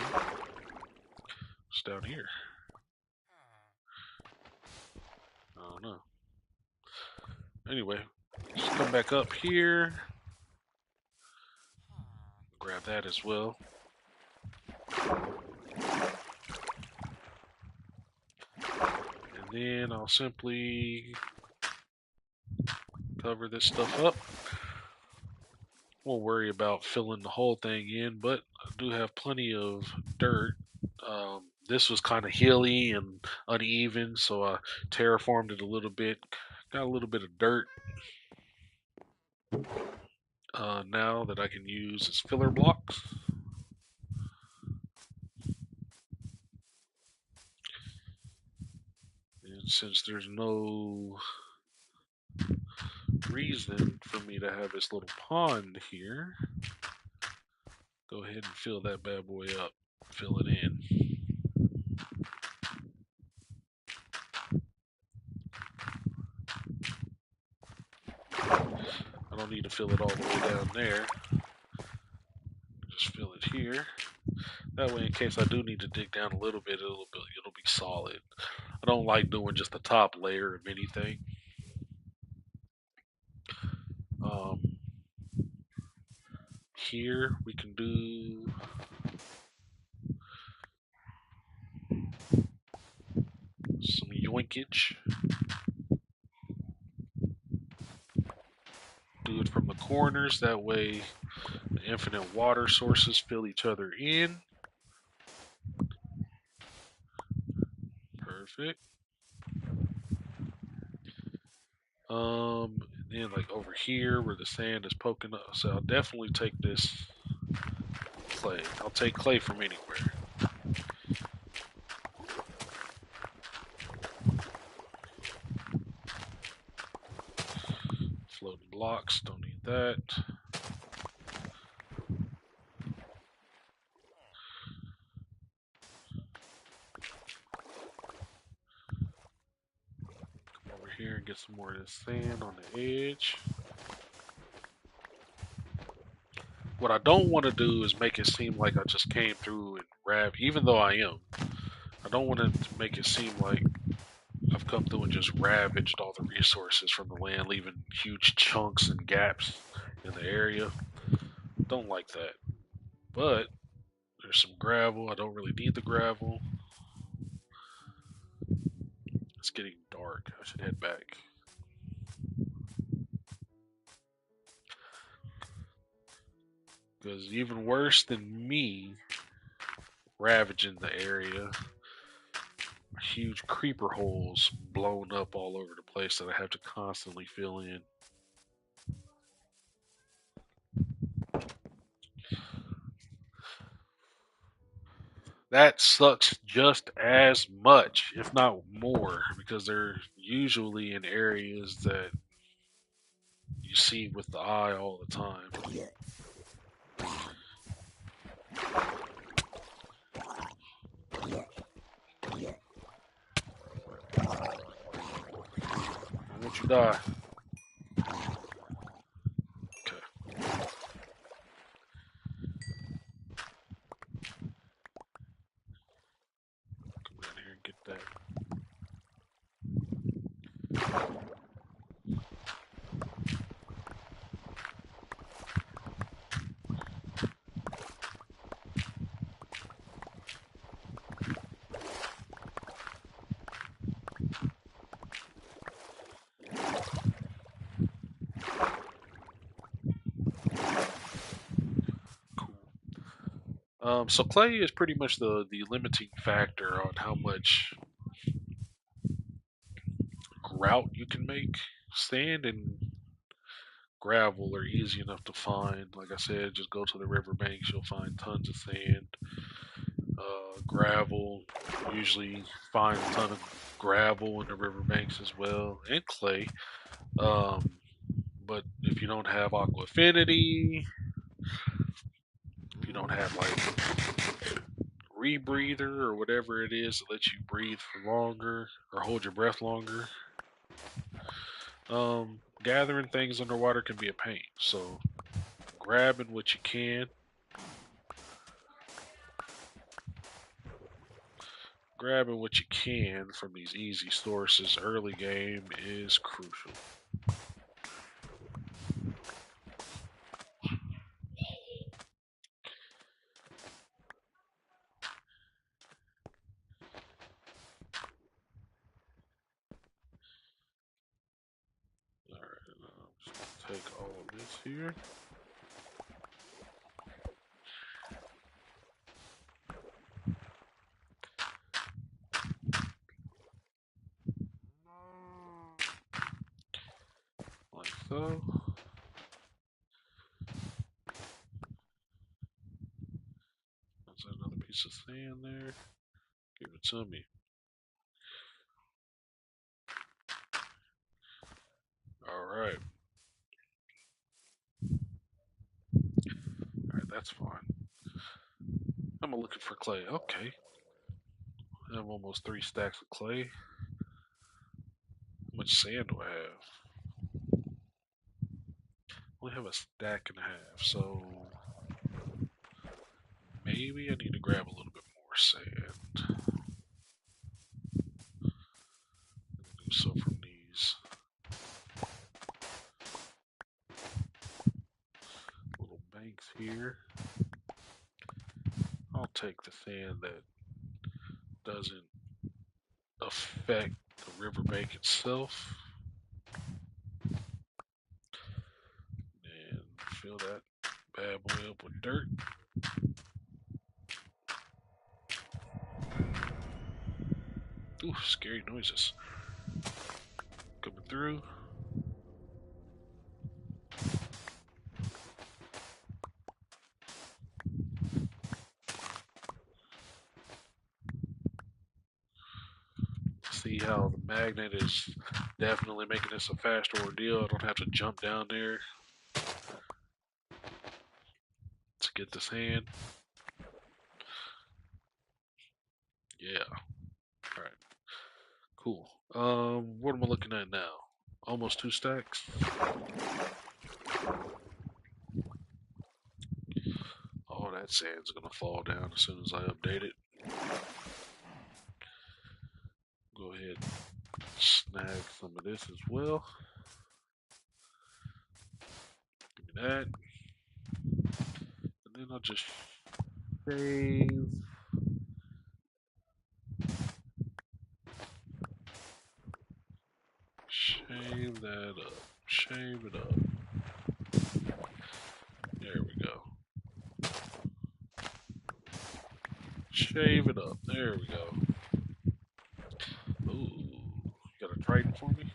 It's down here. I don't know. Anyway, just come back up here. Grab that as well. And then I'll simply cover this stuff up. Won't worry about filling the whole thing in, but I do have plenty of dirt. This was kind of hilly and uneven, so I terraformed it a little bit. Got a little bit of dirt now that I can use as filler blocks. And since there's no reason for me to have this little pond here, go ahead and fill that bad boy up. Fill it in. don't need to fill it all the way down there. Just fill it here. That way, in case I do need to dig down a little bit, it'll be solid. I don't like doing just the top layer of anything. Um, Here we can do some yoinkage. Do it from the corners. That way, the infinite water sources fill each other in. Perfect. Then like over here where the sand is poking up. So I'll definitely take this clay. I'll take clay from anywhere. Floating blocks, don't need that. Come over here and get some more of this sand on the edge. What I don't want to do is make it seem like I just came through and grabbed, even though I am. I don't want to make it seem like I've come through and just ravaged all the resources from the land, leaving huge chunks and gaps in the area. Don't like that. But there's some gravel. I don't really need the gravel. It's getting dark. I should head back. Because even worse than me ravaging the area, huge creeper holes blown up all over the place that I have to constantly fill in. That sucks just as much, if not more, because they're usually in areas that you see with the eye all the time. I want you die. Okay. Come down here and get that. Cool. So clay is pretty much the limiting factor on how much grout you can make. Sand and gravel are easy enough to find. Like I said, just go to the riverbanks, you'll find tons of sand. Gravel, usually find a ton of gravel in the riverbanks as well, and clay. Um, but if you don't have aqua affinity, if you don't have like rebreather or whatever it is that lets you breathe for longer or hold your breath longer, gathering things underwater can be a pain. So grabbing what you can, from these easy sources early game is crucial. Alright, just take all of this here. Like so. That's another piece of sand there. Give it to me. Alright. Alright, that's fine. I'm looking for clay. Okay. I have almost 3 stacks of clay. How much sand do I have? only have a stack and a half, so maybe I need to grab a little bit more sand. Do so from these little banks here. I'll take the sand that doesn't affect the riverbank itself and fill that bad boy up with dirt. Ooh, scary noises coming through. See how the magnet is definitely making this a faster ordeal. I don't have to jump down there to get this hand. Yeah. Alright. Cool. What am I looking at now? Almost 2 stacks. All that sand's gonna fall down as soon as I update it. Go ahead and snag some of this as well. Give me that. And then I'll just shave. Shave that up. Shave it up. There we go. Shave it up. There we go. Ooh. You got a trident for me?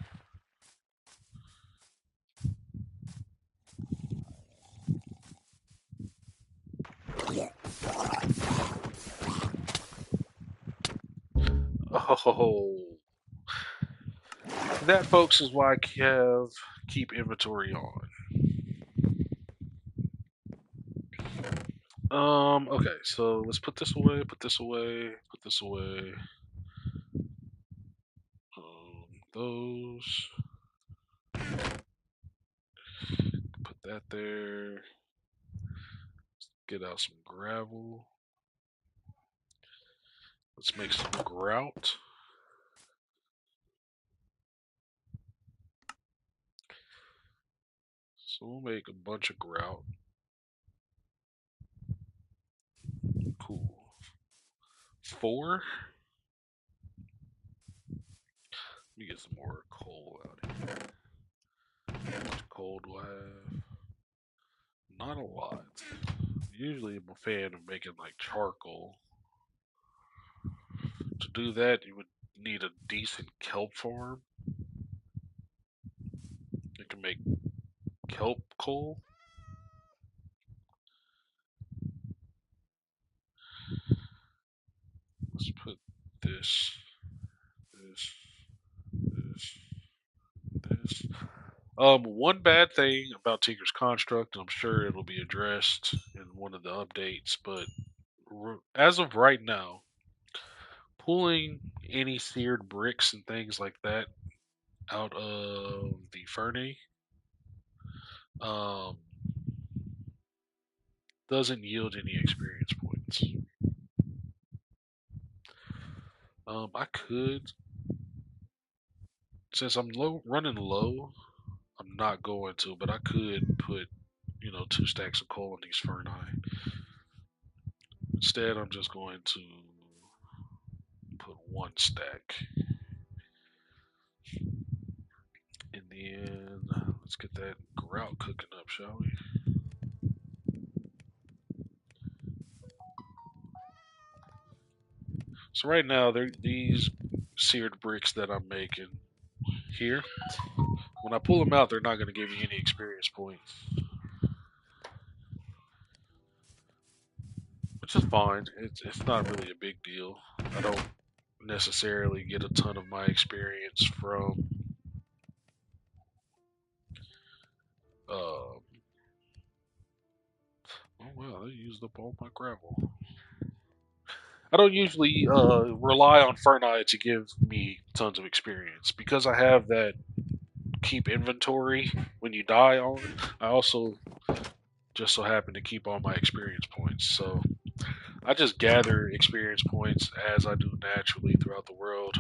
Oh. That, folks, is why I have keep inventory on. Okay, so let's put this away, put this away, put this away. Those. Put that there. Get out some gravel. Let's make some grout. So we'll make a bunch of grout. Cool. 4. Let me get some more coal out here. How much coal do I have? Not a lot. Usually I'm a fan of making like charcoal. To do that, you would need a decent kelp farm. You can make kelp coal. Let's put this, this, this, this. One bad thing about Tinker's Construct, and I'm sure it'll be addressed in one of the updates, but as of right now, pulling any seared bricks and things like that out of the Fernie um, doesn't yield any experience points. I could, since I'm running low, I'm not going to, but I could put, 2 stacks of coal in these Ferni. Instead, I'm just going to put 1 stack. And then let's get that grout cooking up, shall we? So right now, these seared bricks that I'm making here. When I pull them out, they're not going to give me any experience points, which is fine. It's not really a big deal. I don't necessarily get a ton of my experience from uh, oh wow, they used up all my gravel. I don't usually rely on Ferni to give me tons of experience because I have that keep inventory when you die on. I also just so happen to keep all my experience points. So I just gather experience points as I do naturally throughout the world,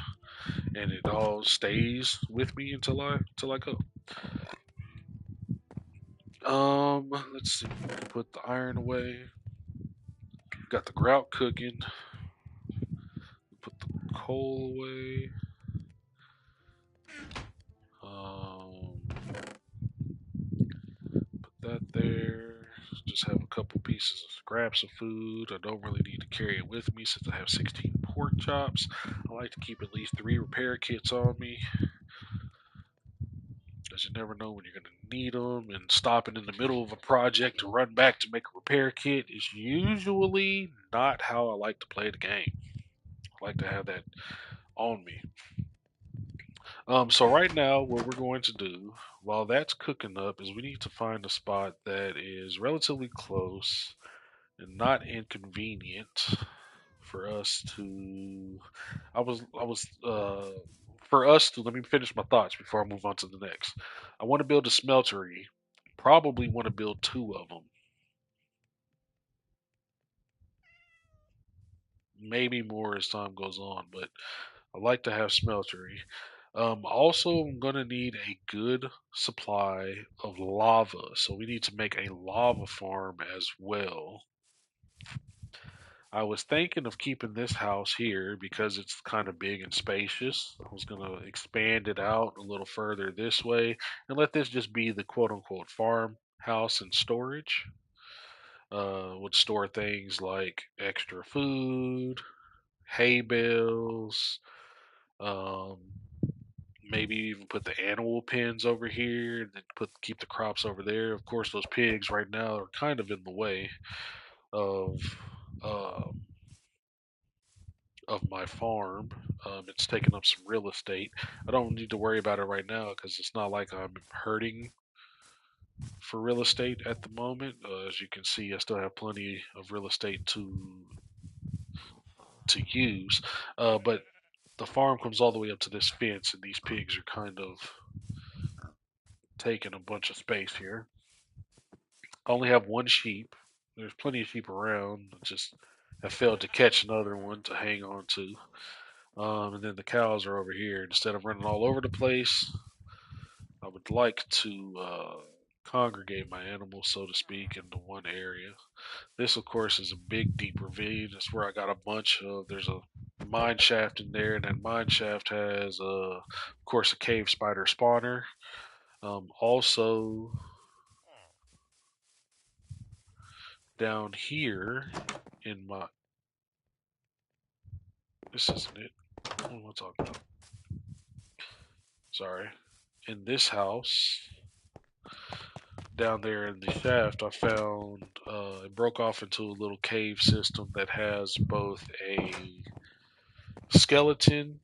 and it all stays with me until I go. Let's see. Put the iron away. Got the grout cooking. Put the coal away. Um, put that there. Just have a couple pieces of scraps of food. I don't really need to carry it with me since I have 16 pork chops. I like to keep at least 3 repair kits on me, because you never know when you're going to need them. And stopping in the middle of a project to run back to make a repair kit is usually not how I like to play the game. I like to have that on me. So right now, what we're going to do while that's cooking up is we need to find a spot that is relatively close and not inconvenient for us to. For us to. Let me finish my thoughts before I move on to the next. I want to build a smeltery. Probably want to build 2 of them, maybe more as time goes on, but I like to have smeltery. Also, I'm gonna need a good supply of lava, so we need to make a lava farm as well. I was thinking of keeping this house here because it's kind of big and spacious. I was gonna expand it out a little further this way and let this just be the quote unquote farm house and storage. Would store things like extra food, hay bales, um, maybe even put the animal pens over here and then keep the crops over there. Of course, those pigs right now are kind of in the way of um, of my farm. It's taking up some real estate. I don't need to worry about it right now because it's not like I'm hurting for real estate at the moment. As you can see, I still have plenty of real estate to use, but the farm comes all the way up to this fence, and these pigs are kind of taking a bunch of space here. I only have 1 sheep. There's plenty of sheep around. I just have failed to catch another one to hang on to. And then the cows are over here. Instead of running all over the place, I would like to congregate my animals, so to speak, into one area. This, of course, is a big, deep ravine. That's where I got a bunch of. There's a mine shaft in there, and that mine shaft has, of course, a cave spider spawner. Also, down here in my. This isn't it. What am I talking about? Sorry. In this house, down there in the shaft, I found it broke off into a little cave system that has both a skeleton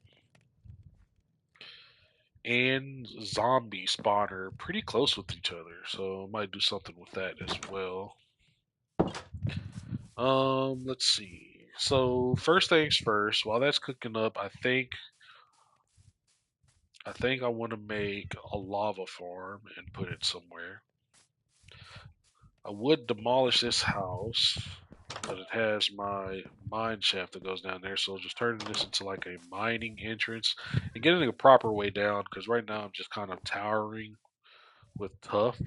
and zombie spawner pretty close with each other. So I might do something with that as well. Let's see. So first things first, while that's cooking up, I think I want to make a lava farm and put it somewhere. I would demolish this house, but it has my mine shaft that goes down there, so just turning this into like a mining entrance and getting a proper way down, because right now I'm just kind of towering with tough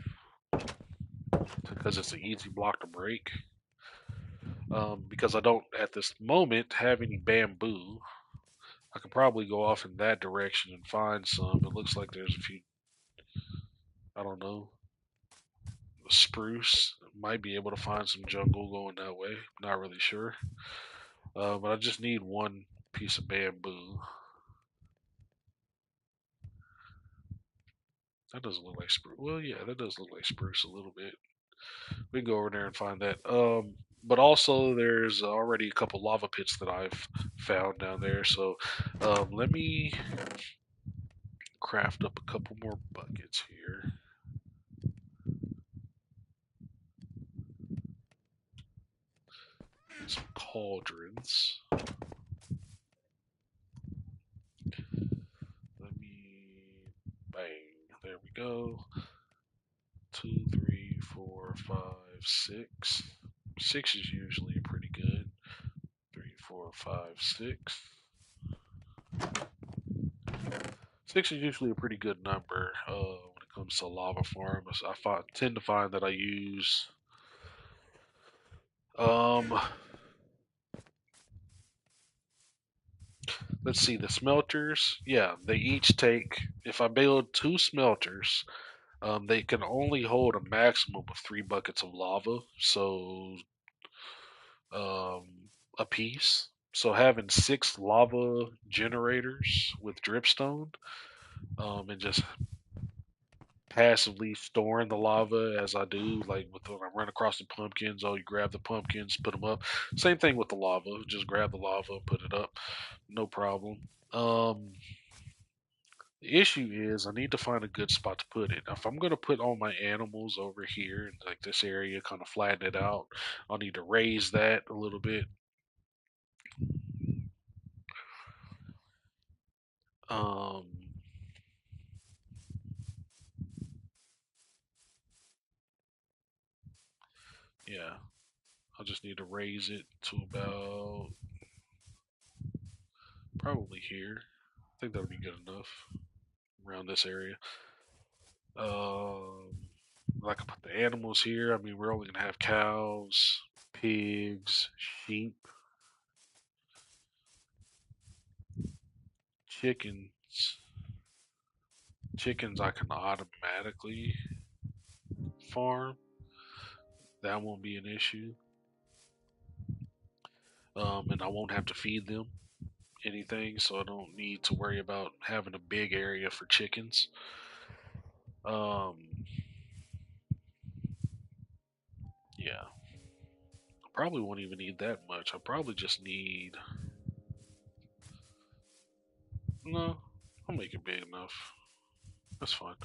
because it's an easy block to break. Because I don't at this moment have any bamboo. I could probably go off in that direction and find some. It looks like there's a few, I don't know, spruce. Might be able to find some jungle going that way. Not really sure. But I just need 1 piece of bamboo. That doesn't look like spruce. Well, yeah, that does look like spruce a little bit. We can go over there and find that. But also there's already a couple lava pits that I've found down there. So let me craft up a couple more buckets here. Some cauldrons. Let me bang. There we 6. 6 is usually pretty good. 3, 4, 5, 6. 6 is usually a pretty good number when it comes to lava farms. Tend to find that I use um, let's see, the smelters. Yeah, they each take. If I build 2 smelters, they can only hold a maximum of 3 buckets of lava. So um, a piece. So having 6 lava generators with dripstone, and just passively storing the lava as I do, like when I run across the pumpkins, oh, you grab the pumpkins, put them up. Same thing with the lava, just grab the lava, put it up, no problem. Um, the issue is I need to find a good spot to put it. If I'm gonna put all my animals over here, like this area, kind of flatten it out, I'll need to raise that a little bit. Um, yeah, I just need to raise it to about probably here. I think that'll be good enough around this area. Um, I can put the animals here. I mean, we're only gonna have cows, pigs, sheep, chickens. Chickens I can automatically farm. That won't be an issue. And I won't have to feed them anything, so I don't need to worry about having a big area for chickens. Um, yeah, probably won't even need that much. I probably just need. No, I'll make it big enough. That's fine.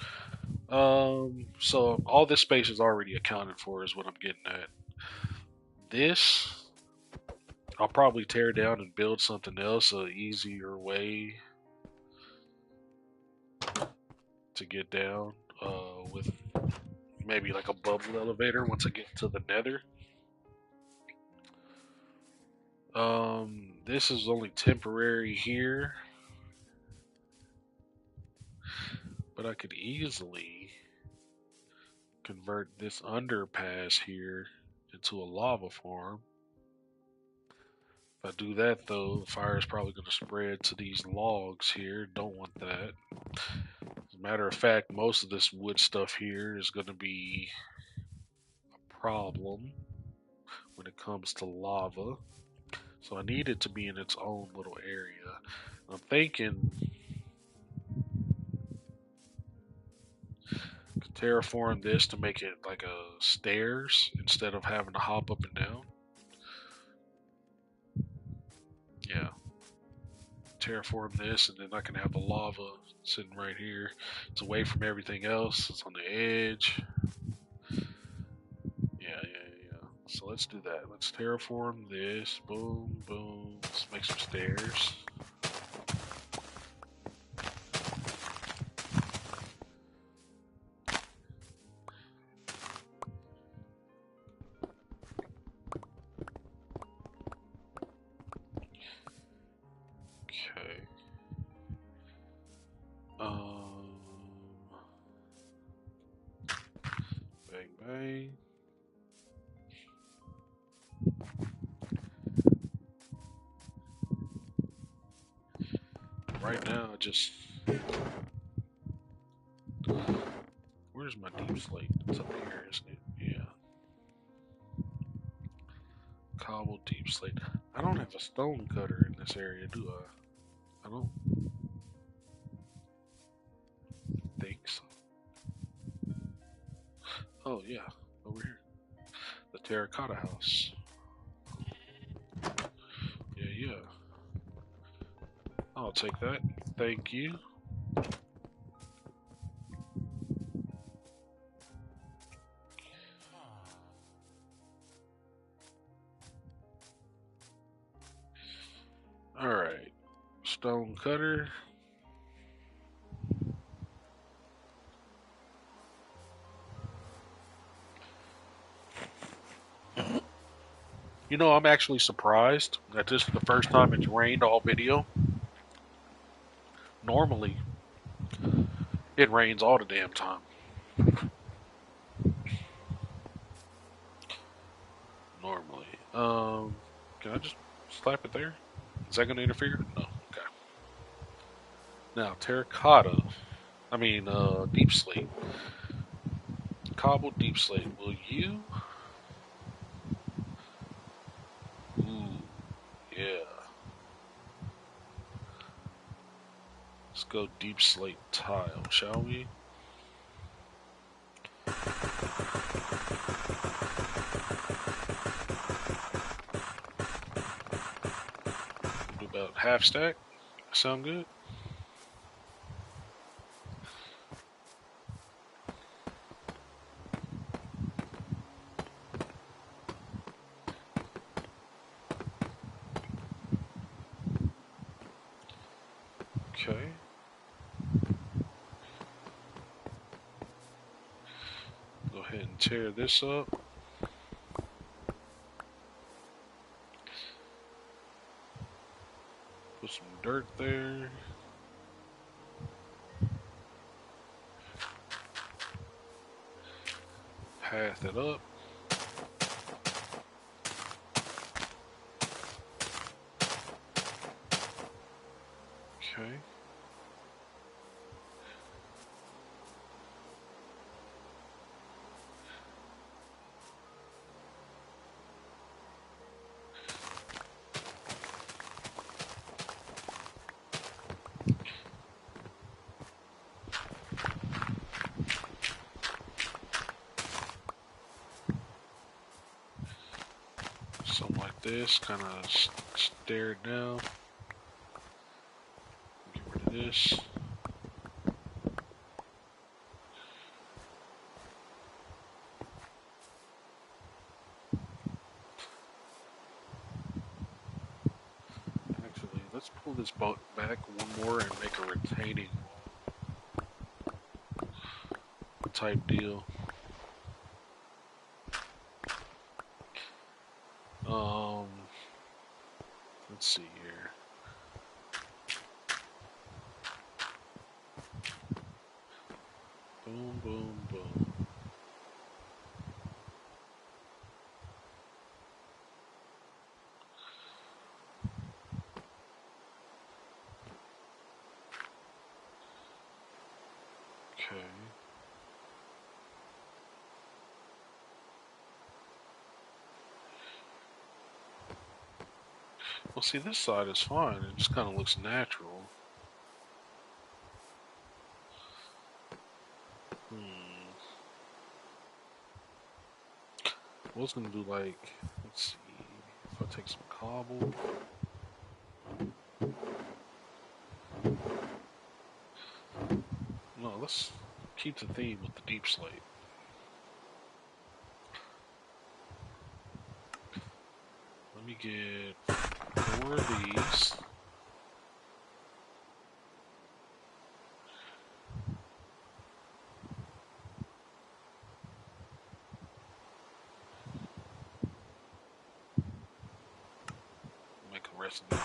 So all this space is already accounted for, is what I'm getting at. This, I'll probably tear down and build something else, a easier way to get down, with maybe like a bubble elevator once I get to the nether. This is only temporary here, but I could easily convert this underpass here into a lava farm. If I do that though, the fire is probably going to spread to these logs here. Don't want that. As a matter of fact, most of this wood stuff here is going to be a problem when it comes to lava. So I need it to be in its own little area. I'm thinking terraform this to make it like a stairs instead of having to hop up and down. Yeah. Terraform this, and then I can have the lava sitting right here. It's away from everything else. It's on the edge. Yeah. So let's do that. Let's terraform this. Boom, boom. Let's make some stairs. Okay. Bang, bang. Right now, I just. Where's my deep slate? It's up here, isn't it? Yeah. Cobble deep slate. I don't have a stone cutter in this area, do I? I don't think so. Oh, yeah. Over here. The terracotta house. Yeah. I'll take that. Thank you. Alright. Stone cutter. You know, I'm actually surprised that this is the first time it's rained all video. Normally, it rains all the damn time. Normally. Can I just slap it there? Is that going to interfere? No. Okay. Now, terracotta. I mean, deep slate. Cobble deep slate. Will you? Ooh, yeah. Let's go deep slate tile, shall we? We'll do about half stack. Sound good? Okay. Go ahead and tear this up. Put some dirt there. Path it up. Okay. Something like this. Kind of stare it down. Get rid of this. Actually, let's pull this boat back one more and make a retaining type deal. Um, let's see here. Boom, boom, boom. Okay. Well, see, this side is fine. It just kind of looks natural. Hmm. I was gonna do like, let's see, if I take some cobble. No, let's keep the theme with the deep slate. Let me get 4 of these. Make the rest of these.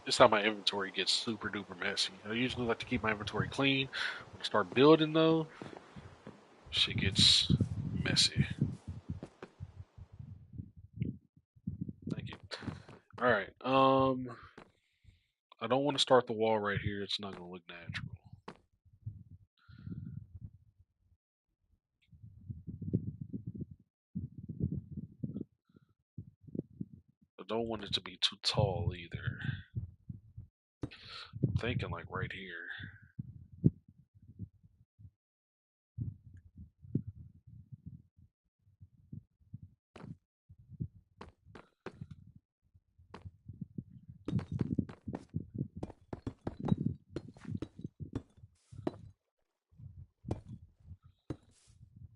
This is how my inventory gets super duper messy. I usually like to keep my inventory clean. When I start building though, shit gets messy. Thank you. All right. I don't want to start the wall right here. It's not gonna look natural. I don't want it to be too tall either. I'm thinking like right here,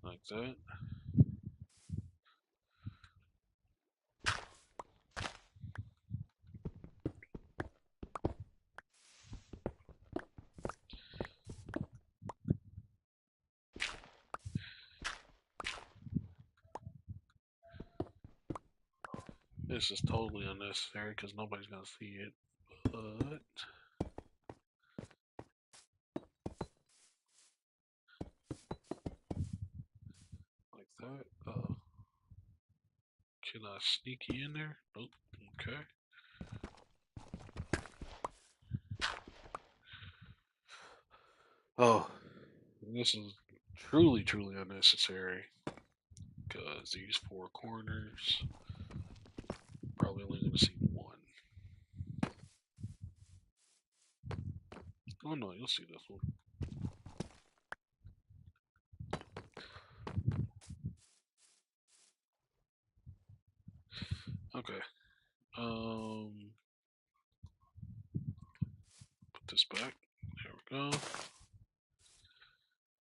like that. This is totally unnecessary because nobody's gonna see it. But like that. Can I sneak you in there? Nope. Okay. Oh, this is truly, truly unnecessary because these four corners probably only gonna see one. Oh no, you'll see this one. Okay. Um, put this back. There we go.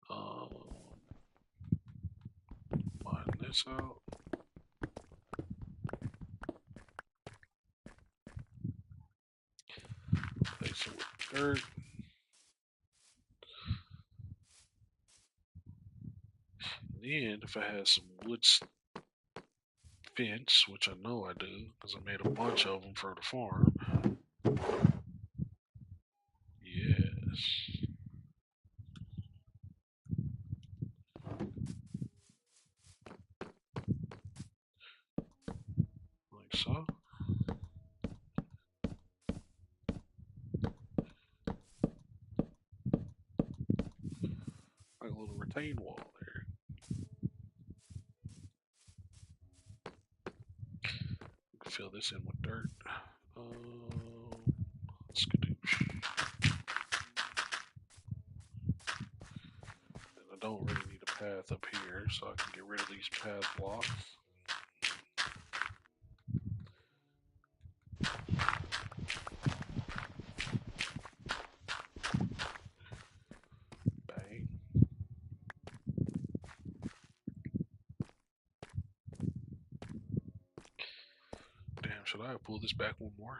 Um, Mine this out. Place it with dirt. Then, if I had some wood fence, which I know I do, because I made a bunch of them for the farm. Yes, like so. Like a little retaining wall there. You can fill this in with dirt. Skadoosh. And I don't really need a path up here, so I can get rid of these path blocks. Bang. Damn, should I pull this back one more?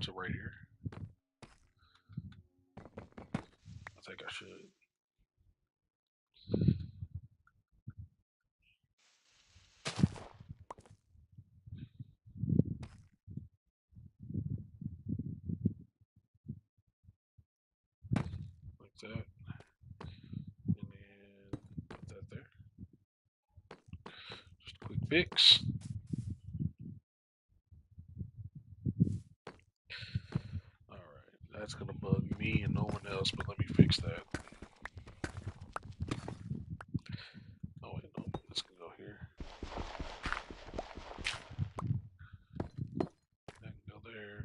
To right here? I think I should. Like that. And then put that there. Just a quick fix. Alright, that's gonna bug me and no one else, but let me fix that. Oh wait, no, this can go here. That can go there.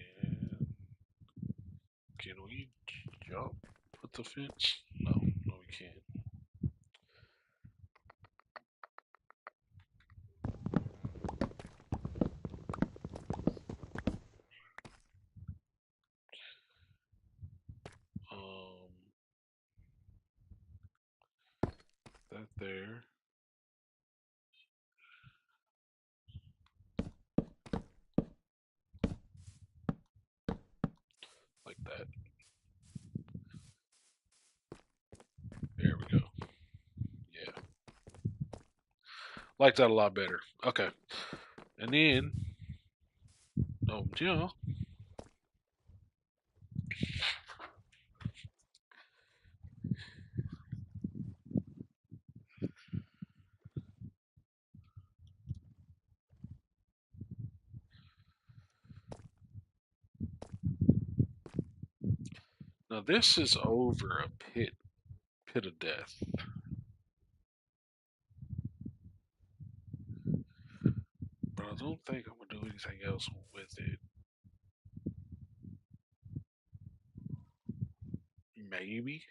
And can we jump with the fence? No, no we can't. Um that there. Like that. There we go. Yeah. Like that a lot better. Okay. And then yeah. Now this is over a pit of death. But I don't think I'm gonna do anything else with it. Maybe.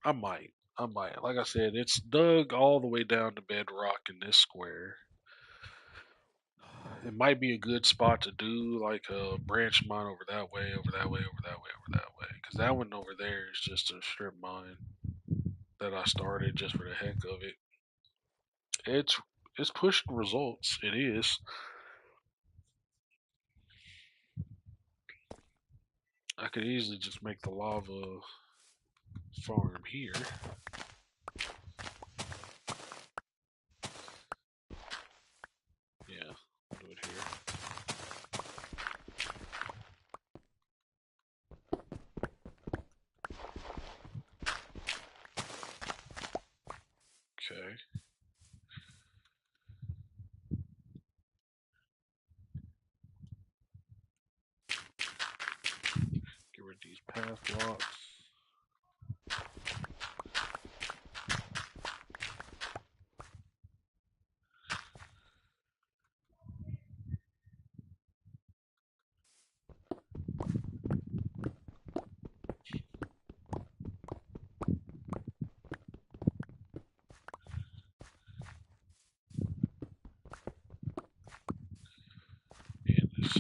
I might. I might. Like I said, it's dug all the way down to bedrock in this square. It might be a good spot to do like a branch mine over that way, over that way, over that way, over that way. Because that one over there is just a strip mine that I started just for the heck of it. It's it's pushing results. It is. I could easily just make the lava farm here. Yeah, we'll do it here. Okay. Get rid of these path blocks. And this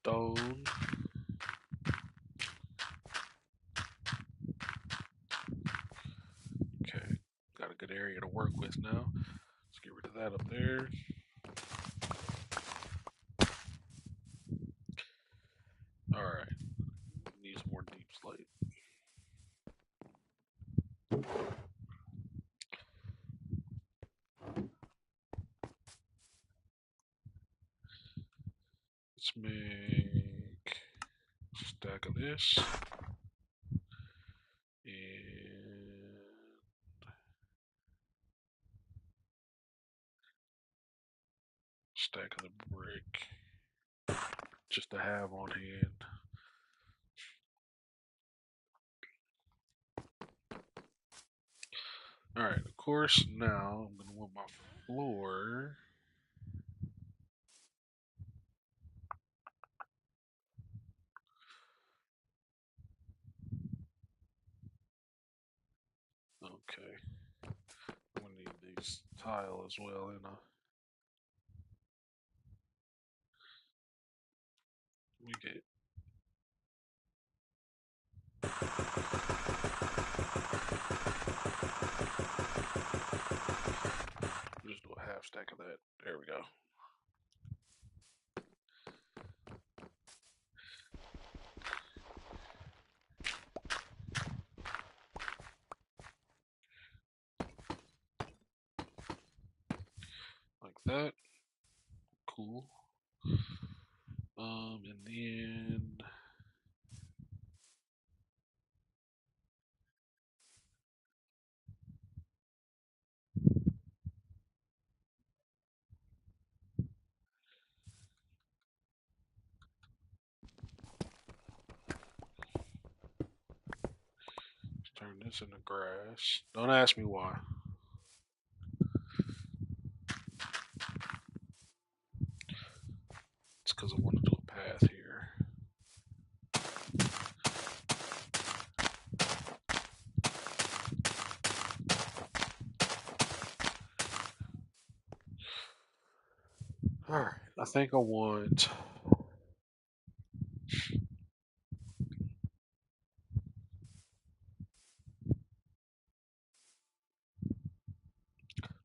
stone. Okay. Got a good area to work with now. Let's get rid of that up there. Alright. Need some more deep slate. Let's make a stack of this. And stack of the brick. Just to have on hand. Alright, of course, now I'm going to want my floor. Okay. I'm going to need these tile as well, and we get. Just do a half stack of that. There we go. Like that. Cool. And then turn this into grass. Don't ask me why. It's because I want to do a path here. Alright, I think I want.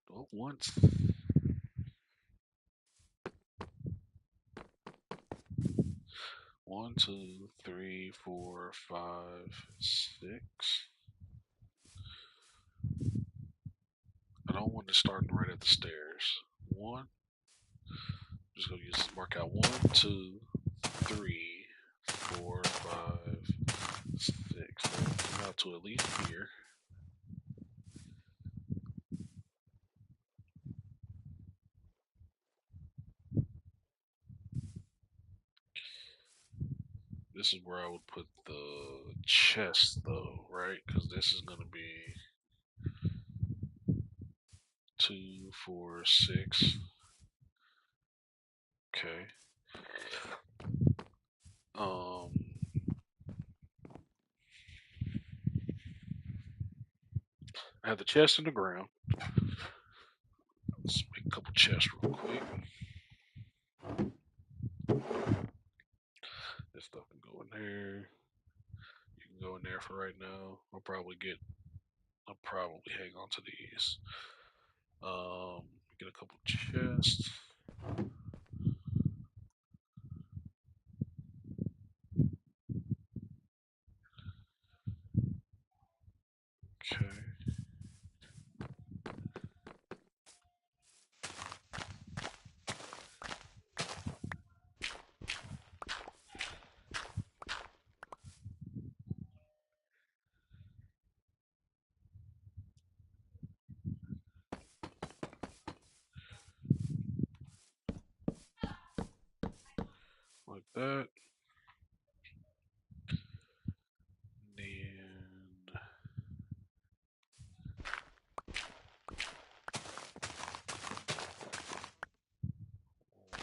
Do I want. 1, 2, 3, 4, 5, 6. I don't want to start right at the stairs. 1. I'm just gonna use this mark out. 1, 2, 3, 4, 5, 6. Come out to at least here. This is where I would put the chest, though, right? Because this is gonna be 2, 4, 6. Okay. Um. I have the chest in the ground. Let's make a couple chests real quick. This stuff can go in there. You can go in there for right now. I'll probably hang on to these. Get a couple chests. like that. And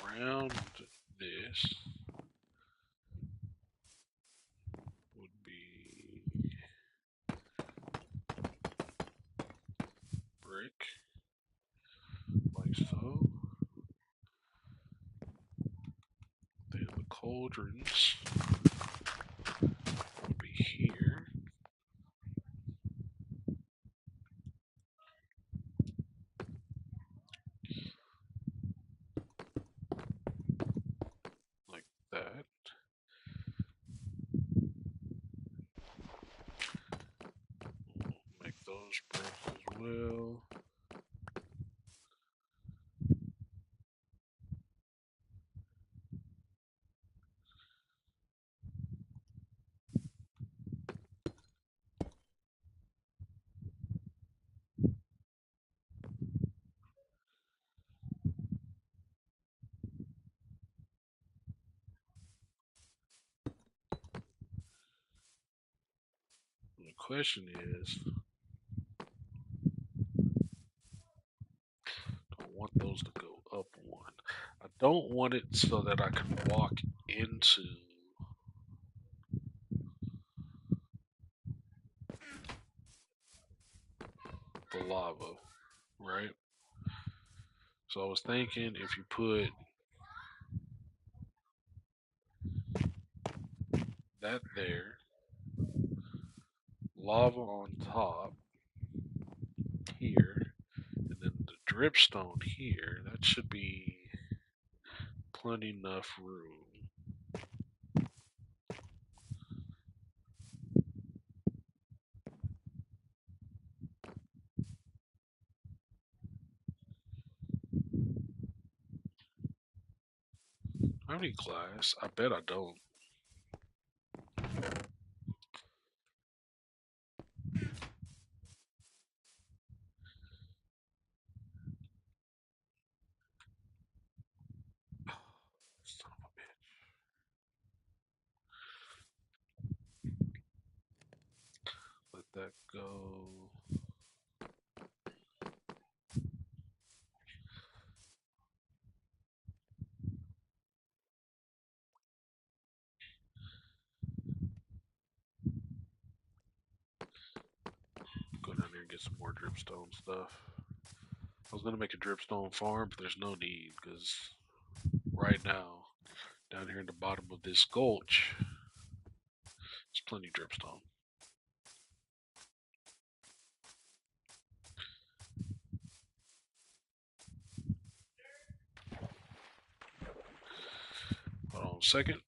around this would be brick, like so. Then the cauldrons would be here. Like that. Make those bricks as well. And the question is, I want those to go up one. I don't want it so that I can walk into the lava, right? So I was thinking if you put that there, lava on top here, and then the dripstone here, that should be plenty enough room. I need glass. I bet I don't. Son of a bitch. Let that go. Go down there and get some more dripstone stuff. I was gonna make a dripstone farm, but there's no need because right now, down here in the bottom of this gulch, there's plenty of dripstone. Hold on a second.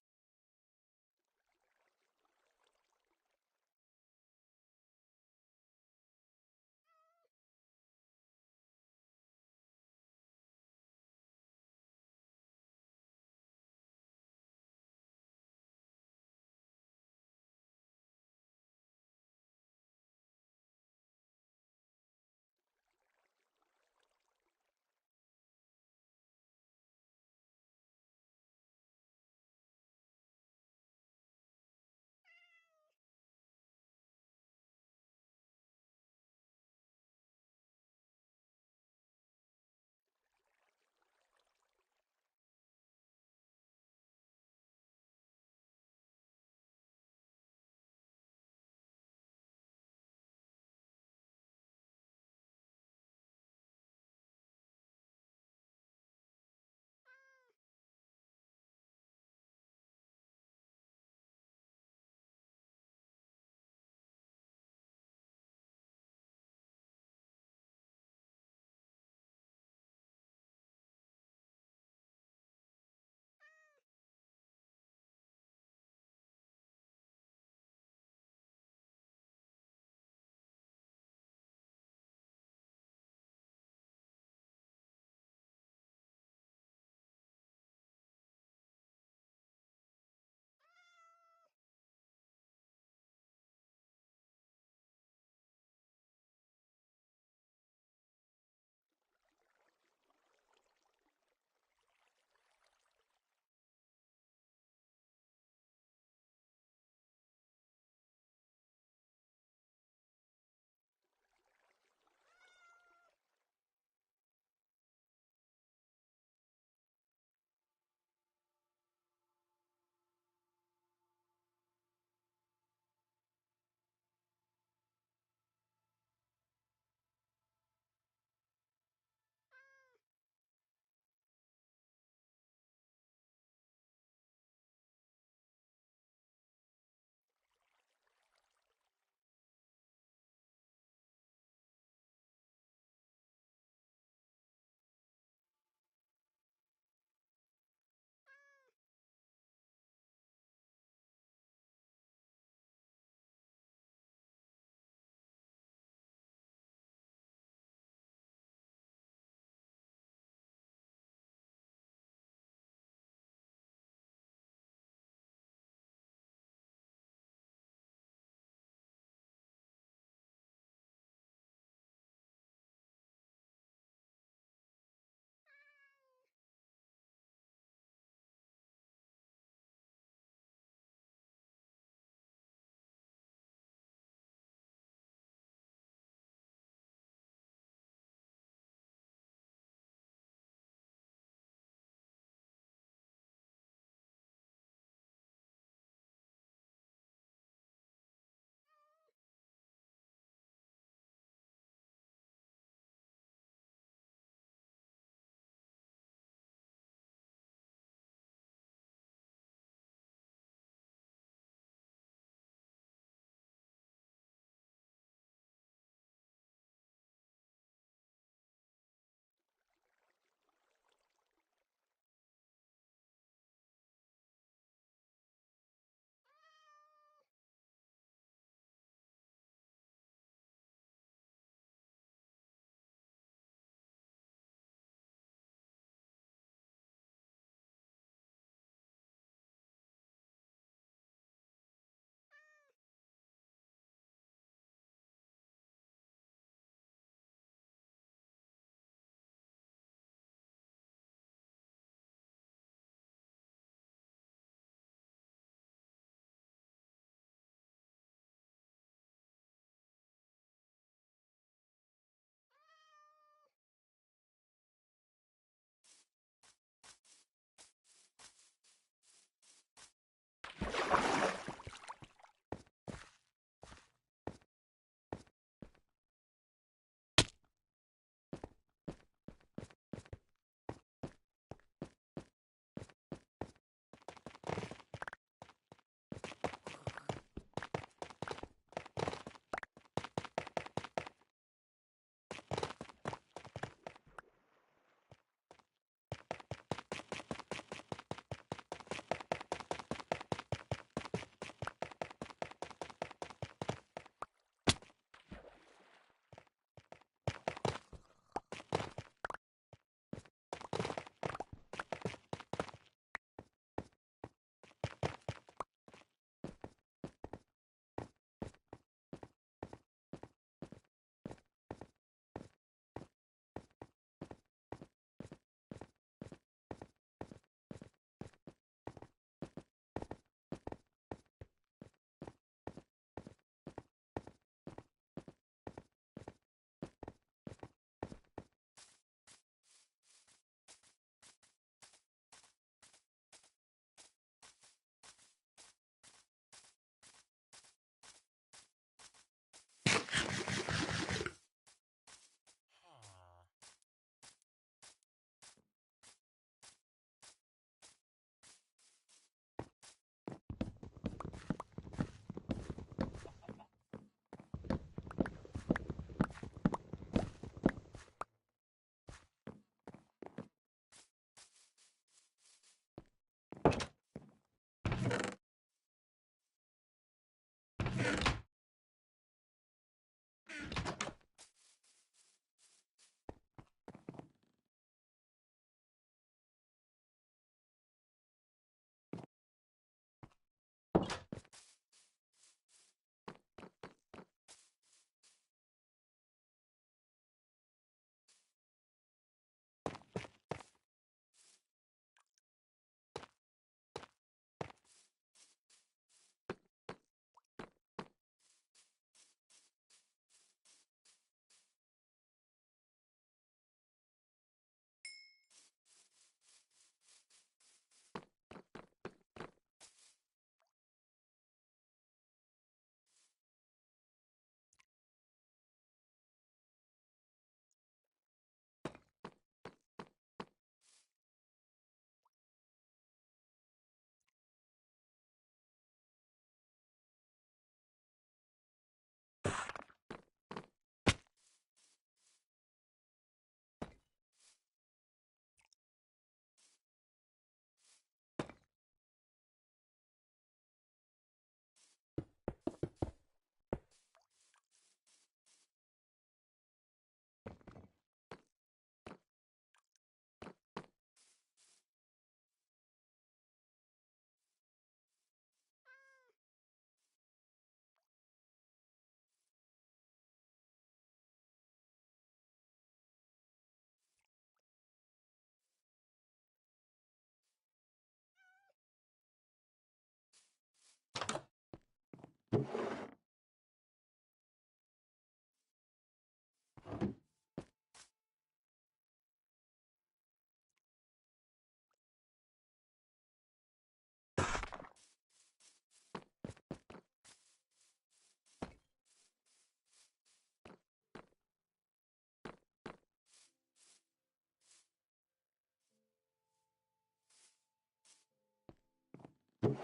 All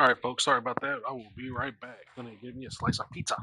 right, folks. Sorry about that. I will be right back. Gonna give me a slice of pizza.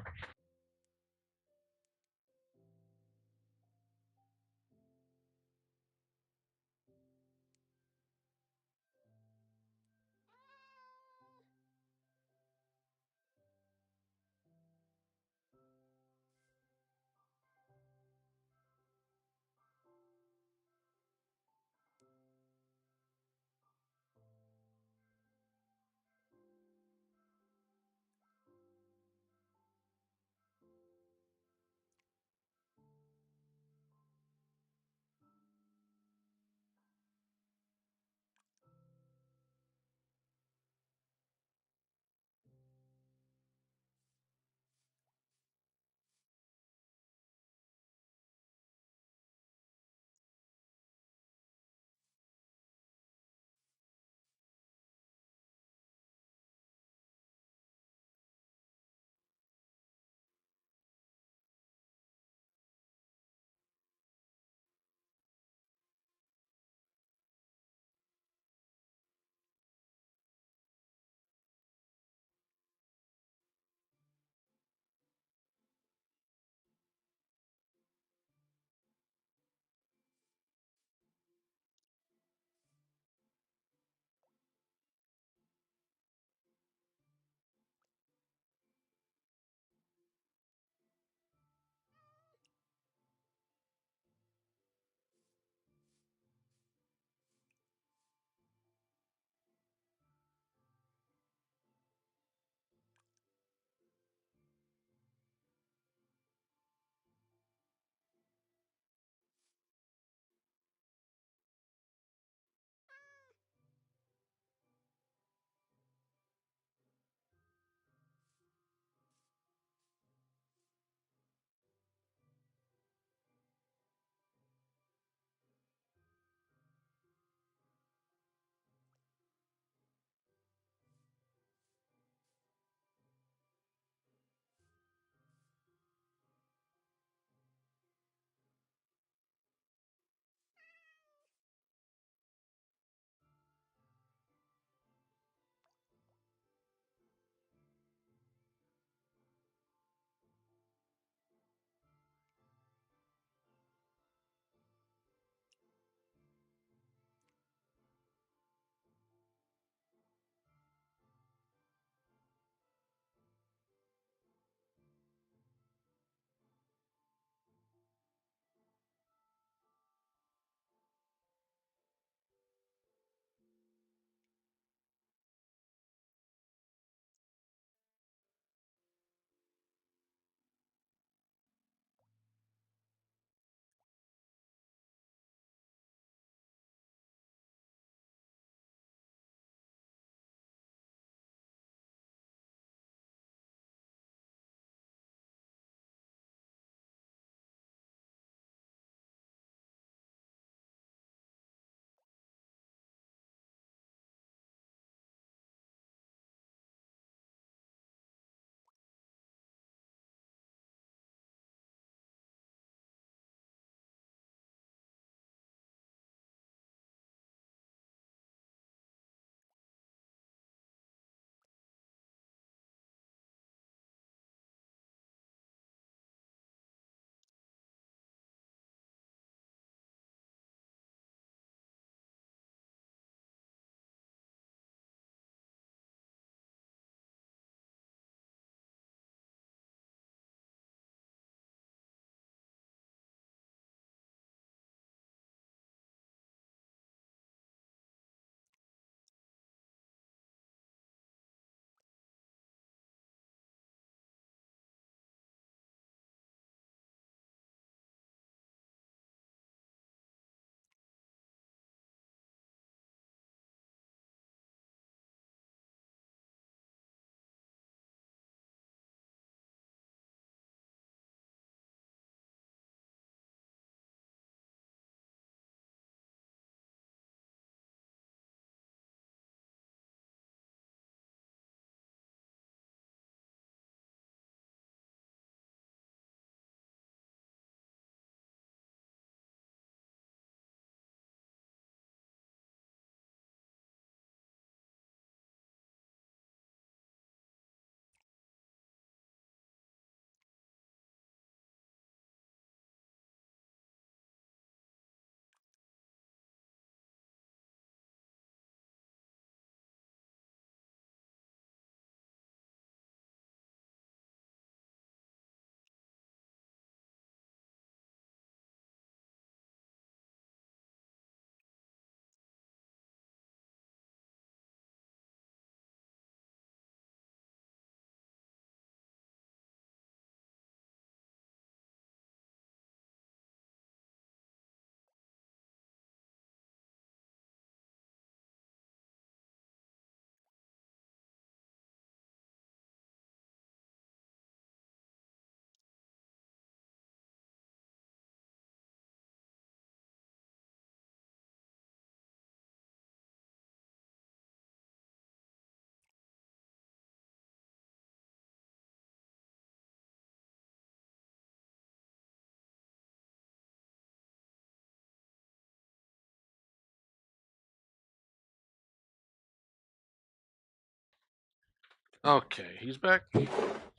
Okay, he's back.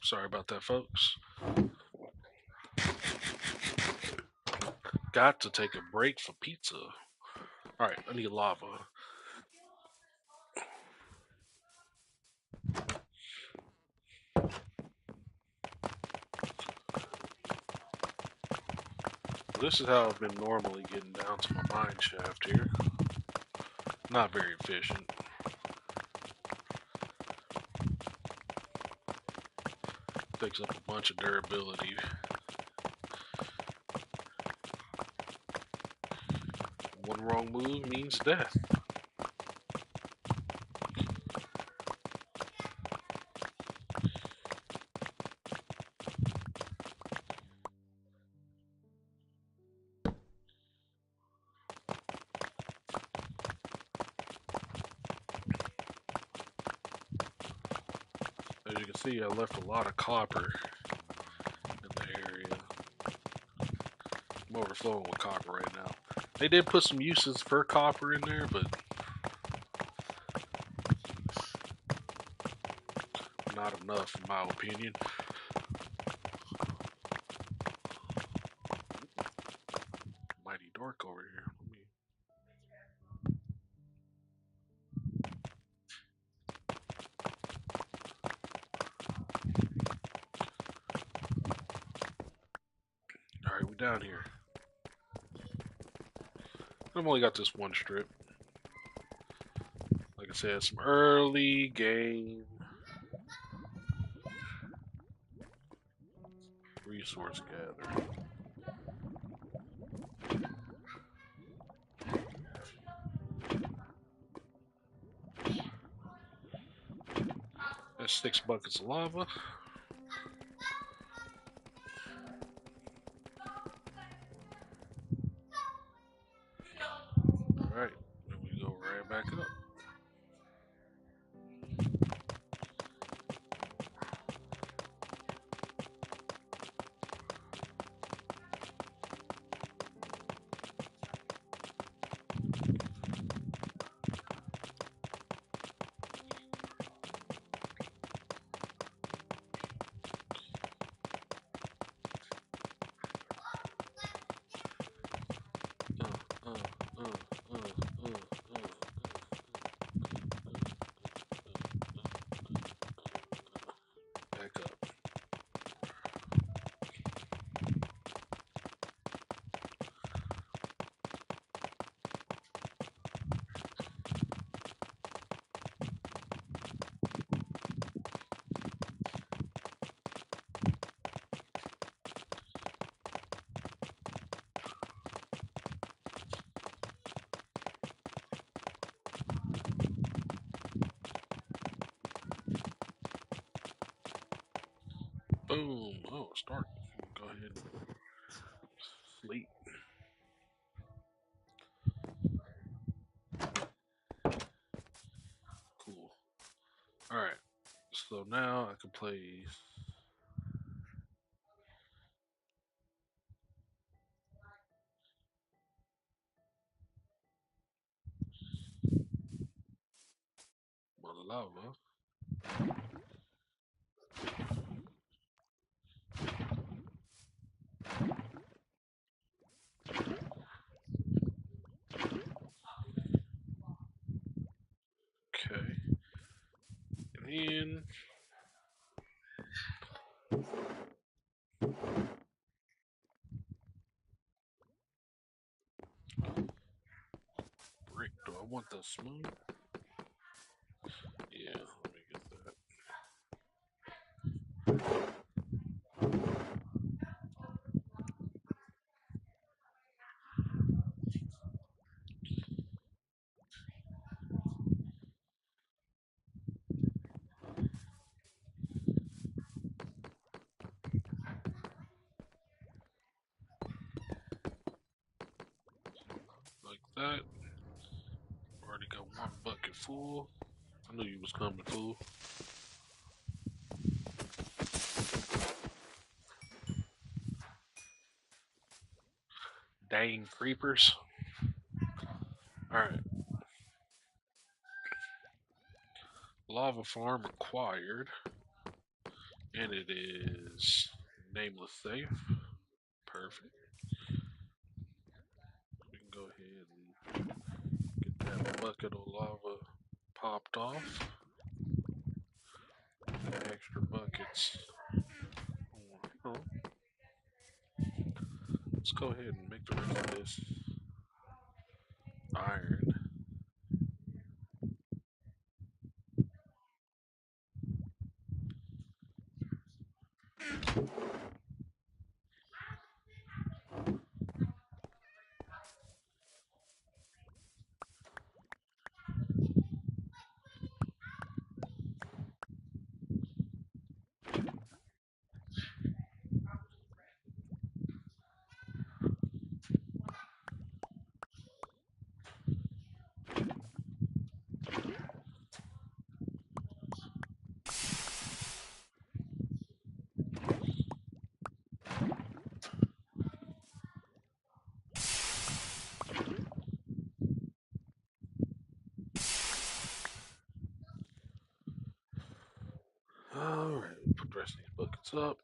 Sorry about that, folks. Got to take a break for pizza. Alright, I need lava. This is how I've been normally getting down to my mine shaft here. Not very efficient. Takes up a bunch of durability. One wrong move means death. As you can see, I left a lot of copper in the area. I'm overflowing with copper right now. They did put some uses for copper in there, but not enough, in my opinion. Mighty dark over here. Alright, we down here. I've only got this one strip. Like I said, some early game resource gathering. That's 6 buckets of lava. Alright, then we go right back up. Uh, uh, uh, uh, uh, uh, back up. Boom. Oh, it's dark. Go ahead and sleep. Cool. Alright, so now I can place my lava. Okay. And then brick. Do I want the smooth? Yeah, let me get that. Like that. Already got one bucket full. I knew you was coming, fool. Dang creepers. Alright, Lava farm acquired, and it is nameless safe. Perfect. We can go ahead and get that bucket of lava popped off. The extra buckets. Oh, let's go ahead and make the rest of this iron. Alright, put the rest of these buckets up.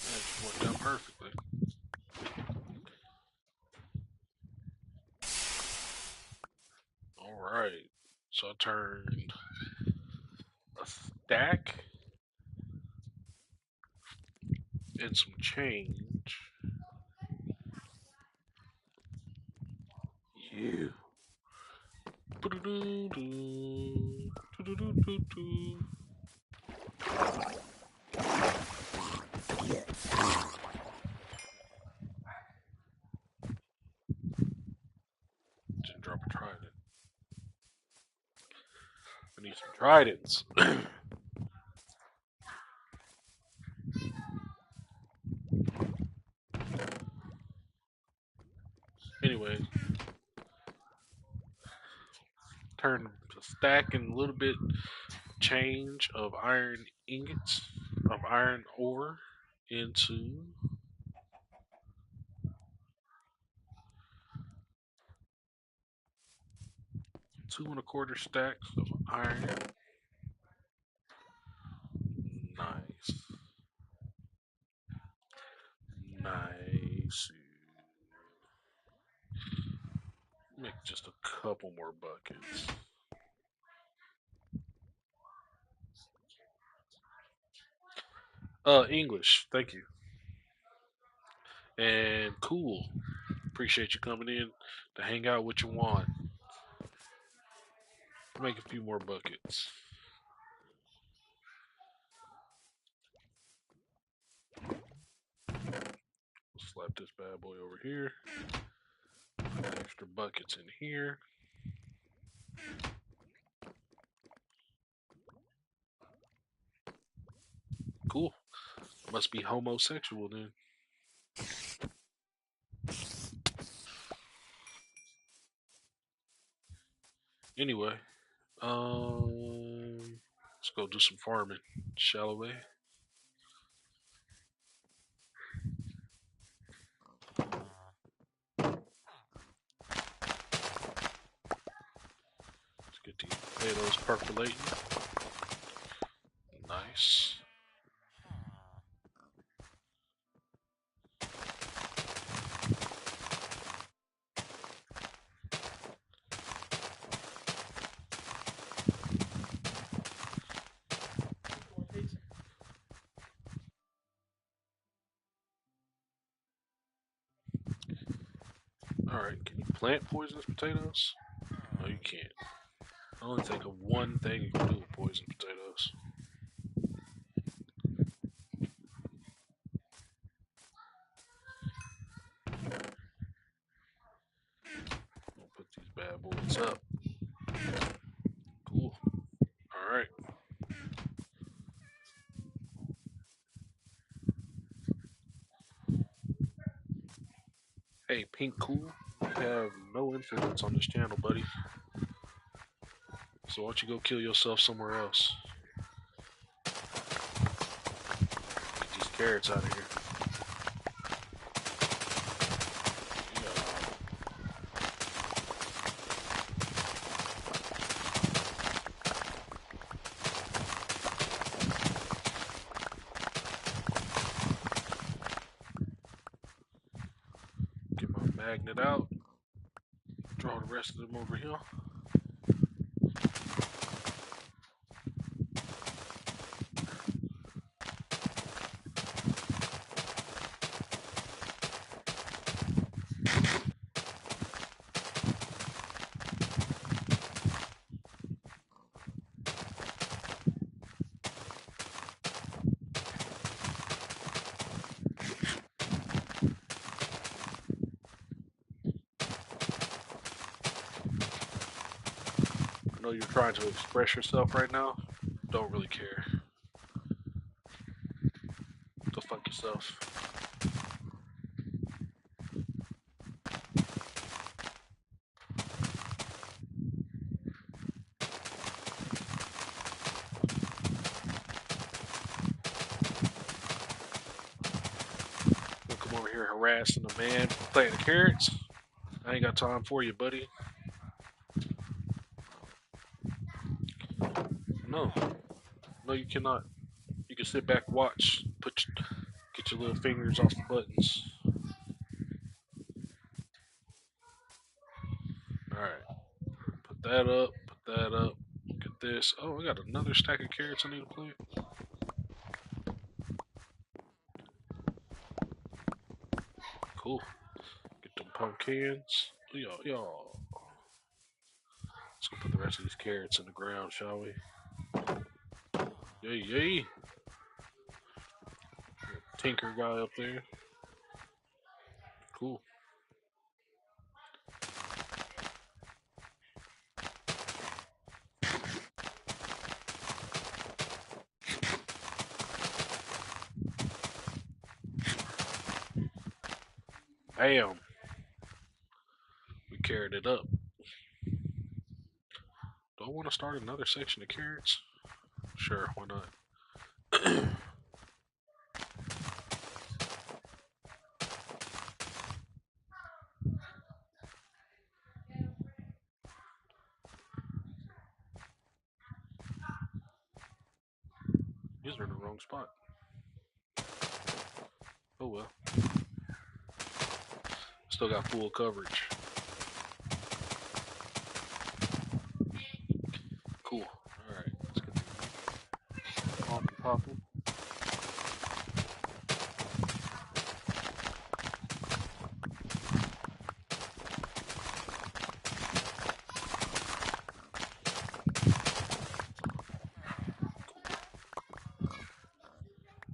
That just worked out perfectly. Alright, so I turned a stack and some change. Yeah. Didn't drop a trident. I need some tridents. Anyway, turn a stack and a little bit change of iron ingots, of iron ore, into 2 1/4 stacks of iron. Nice. Nice. Make just a couple more buckets. English. Thank you. And cool. Appreciate you coming in to hang out what you want. Make a few more buckets. Slap this bad boy over here. Put extra buckets in here. Cool. Must be homosexual then. Anyway, let's go do some farming, shall we? Let's get these potatoes percolating. Alright, can you plant poisonous potatoes? No, you can't. I only think of one thing you can do with poisonous potatoes. I'll put these bad boys up. Cool. Alright. Hey, Pink Cool, you have no influence on this channel, buddy. So why don't you go kill yourself somewhere else? Get these carrots out of here. Yeah. Get my magnet out. Draw the rest of them over here. I know you're trying to express yourself right now. Don't really care. Go fuck yourself. Don't come over here harassing the man planting carrots. I ain't got time for you, buddy. No. No, you cannot. You can sit back, watch, get your little fingers off the buttons. All right, put that up. Put that up. Look at this. Oh, I got another stack of carrots I need to plant. Cool. Get them pumpkins. Y'all. Let's go put the rest of these carrots in the ground, shall we? Yay, yay. Tinker guy up there. Cool. Bam. We carried it up. Do I want to start another section of carrots? Sure, why not? These are in the wrong spot. Oh well. Still got full coverage. Cool. Alright, let's get the poppy popping.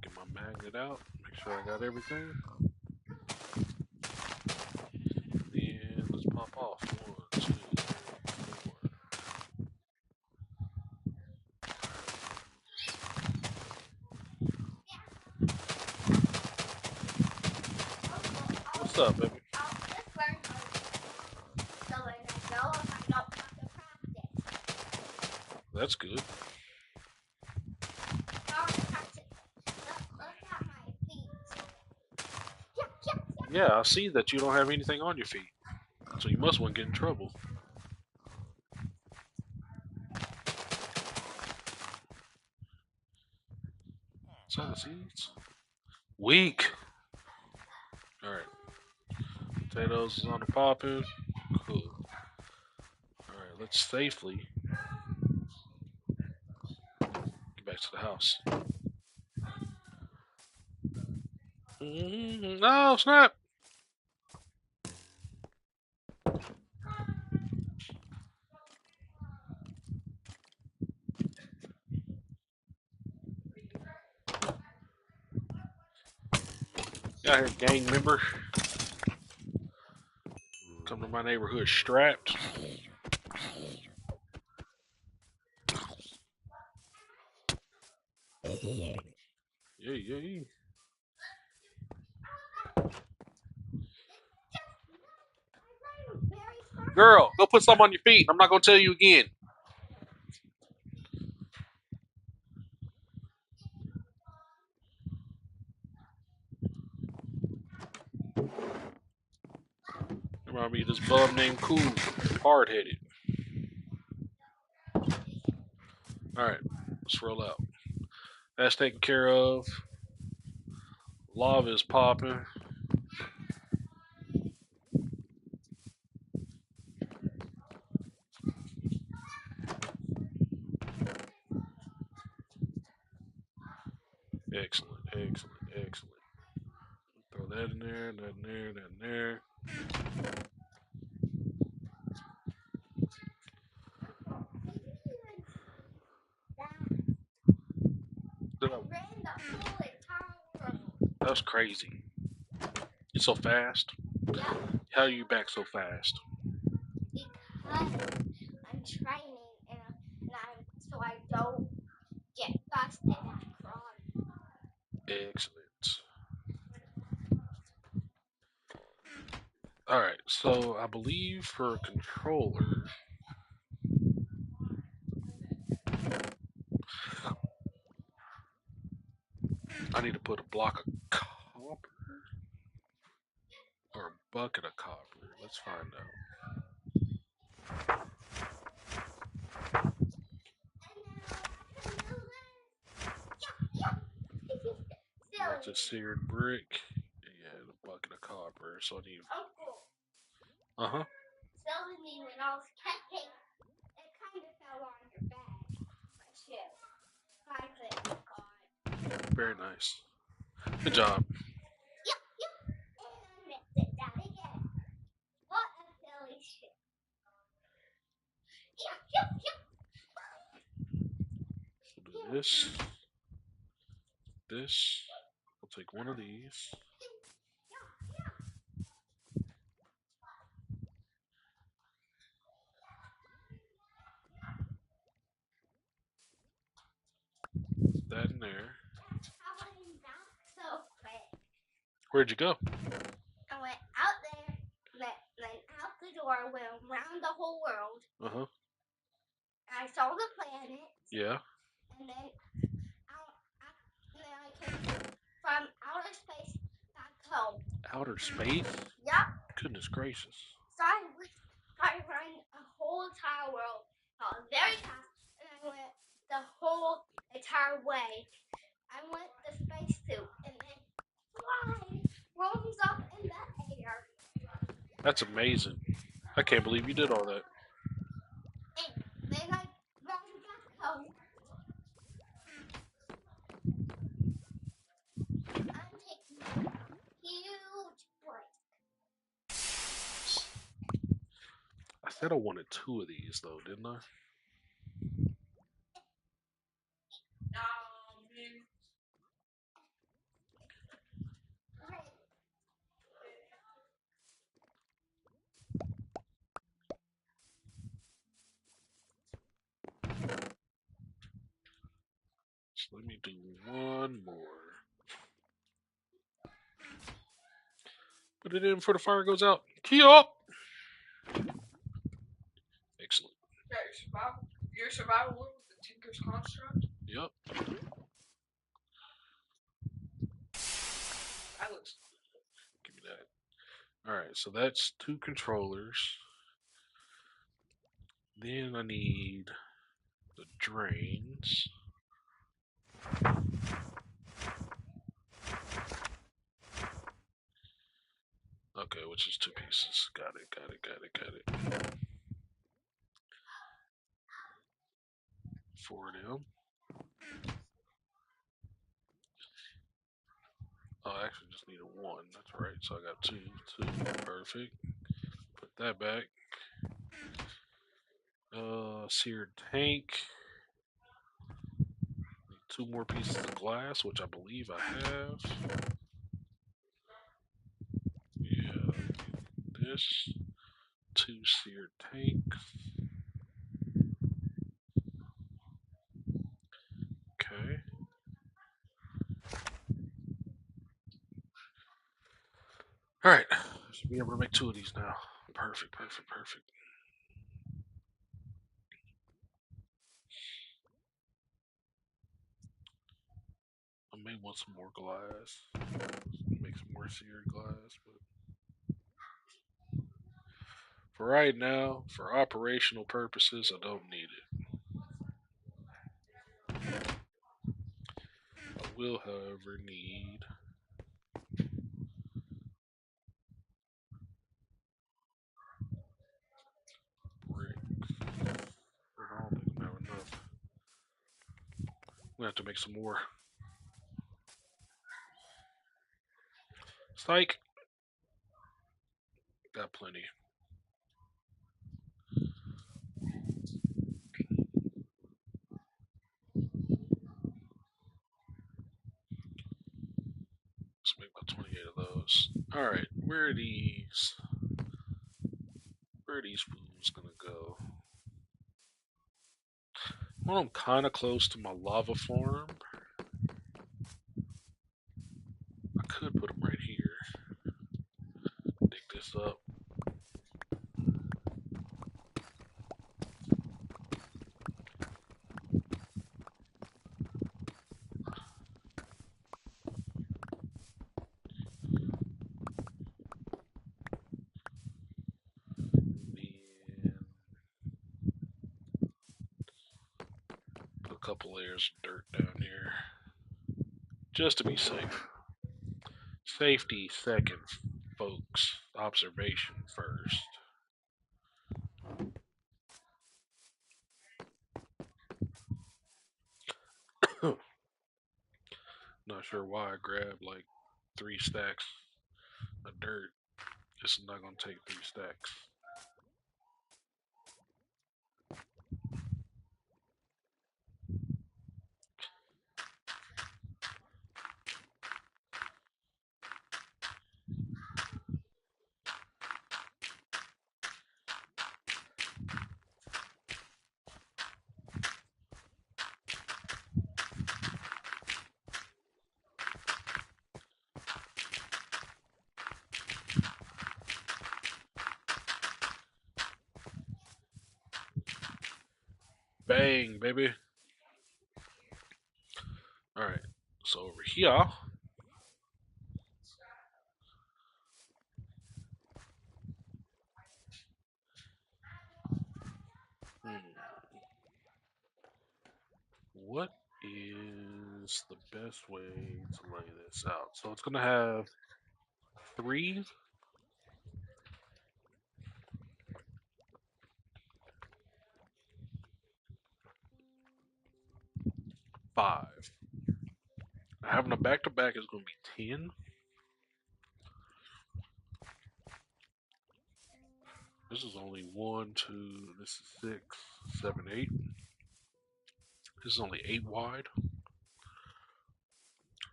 Get my magnet out. Make sure I got everything. Then let's pop off. 1, 2, 3, 4. What's up, baby? That's good. Yeah, I see that you don't have anything on your feet. So you must want to get in trouble. Is that seeds? Weak. Alright. Potatoes is on the popping. Cool. Alright, let's safely get back to the house. No, snap! Got here, gang member. Come to my neighborhood strapped. Yeah, yeah. Girl, go put something on your feet. I'm not gonna tell you again. Remind me of this bum named Cool, hard headed. All right, let's roll out. That's taken care of. Lava is popping. Excellent, excellent, excellent. Throw that in there, that in there, that in there. That's crazy. You're so fast. How are you back so fast? Because I'm training so I don't get lost in that crawl. Excellent. All right, so I believe for a controller, I need to put a block of copper or a bucket of copper. Let's find out. That's a seared brick. Yeah, and a bucket of copper. So I need. Uh huh. Selling me when I was cutting, it kind of fell on your bag. My shoe. I couldn't got. Very nice. Good job. Yep, yep. And mix it down again. What a silly shoe. Yep, yep, yep. We'll do this. This. We'll take one of these. That in there. How I back so quick? Where'd you go? I went out there, then out the door, went around the whole world. Uh huh. I saw the planet. Yeah. And then I came from outer space back home. Outer space? Yep. Goodness gracious. So I ran a whole entire world. I was very fast, and I went the whole entire way. I went the spacesuit, and then fly rose up in the air. That's amazing. I can't believe you did all that. And then I ran back home. I'm taking a huge break. I said I wanted two of these, though, didn't I? So let me do one more. Put it in before the fire goes out. Key up! Excellent. Your survival with the Tinker's Construct? Yep. Silence. Give me that. Alright, so that's two controllers. Then I need the drains. Okay, which is two pieces. Got it. Four of them. Oh, I actually just need a one. That's right. So I got two. Perfect. Put that back. Seared tank. Need two more pieces of glass, which I believe I have. this. 2 seared tanks. Okay. Alright. Should be able to make 2 of these now. Perfect, perfect, perfect. I may want some more glass. Make some more seared glass, but for right now, for operational purposes, I don't need it. I will, however, need bricks. I don't think I have enough. I'm gonna have to make some more. Psych! Got plenty. Let's make about 28 of those. Alright, where are these? Where are these fools gonna go? Well, I'm kind of close to my lava farm. I could put them right here. Dig this up. Then put a couple layers of dirt down here. Just to be safe. Safety second, folks. Observation first. Not sure why I grabbed like 3 stacks of dirt. This is not going to take 3 stacks. Bang, baby. Alright, so over here. Hmm, what is the best way to lay this out? So it's going to have 3, 5. Having a back to back is going to be 10. This is only 1, 2, this is 6, 7, 8. This is only 8 wide.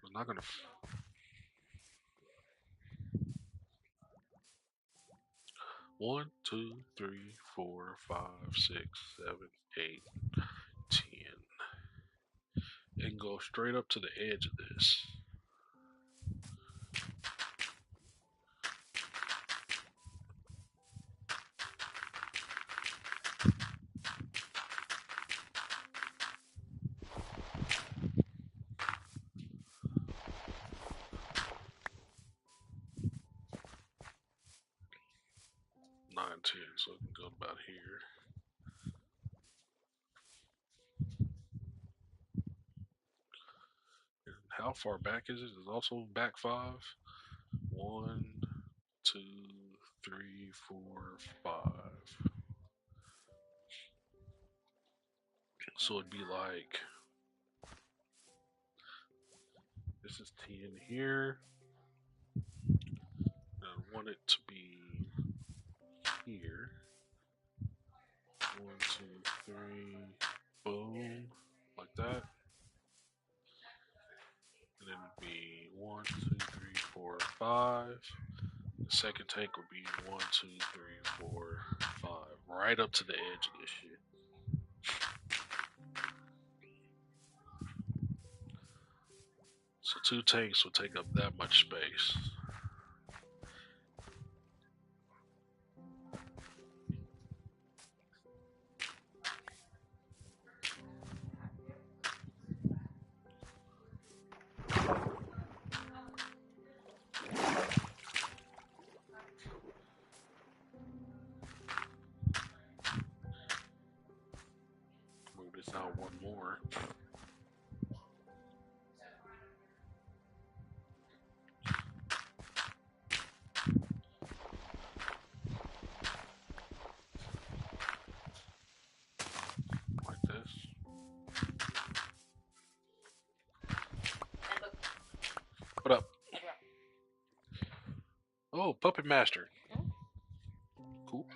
I'm not going to. 1, 2, 3, 4, 5, 6, 7, 8, 10. And go straight up to the edge of this. Nine, 10, so it can go about here. And how far back is it? It's also back 5. 1, 2, 3, 4, 5. So it'd be like this is 10 here. I want it to be here. 1, 2, 3, boom, like that. And then it'd be 1, 2, 3, 4, 5. The second tank would be one, two, three, four, five, right up to the edge of this shit. So two tanks would take up that much space. Move this out one more. Like this. What up? Oh, Puppet Master. Cool.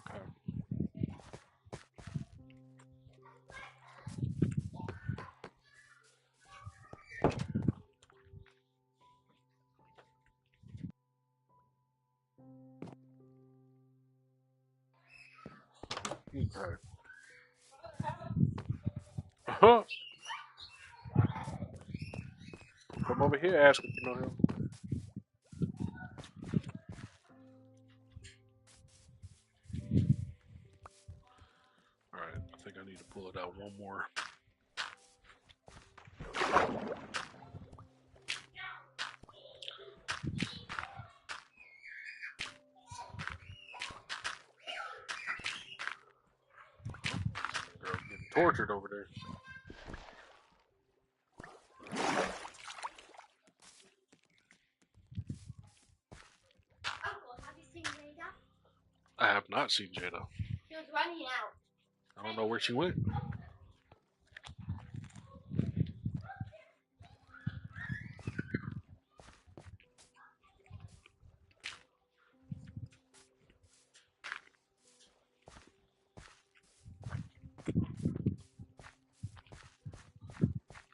Okay. Okay. Uh-huh. Come over here, ask if you know him. Alright, I think I need to pull it out one more. Girl getting tortured over there. Uncle, have you seen Jada? I have not seen Jada. She was running out. I don't know where she went.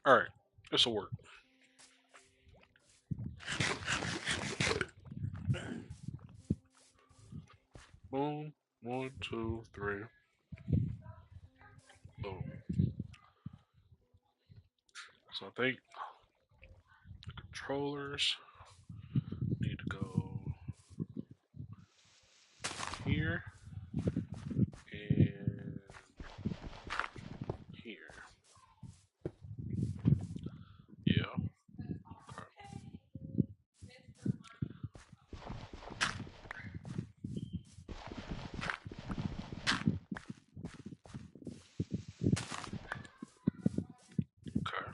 Alright, this'll work. Boom. One, two, three. Boom. So I think the controllers need to go here and here. Yeah. Okay. Okay.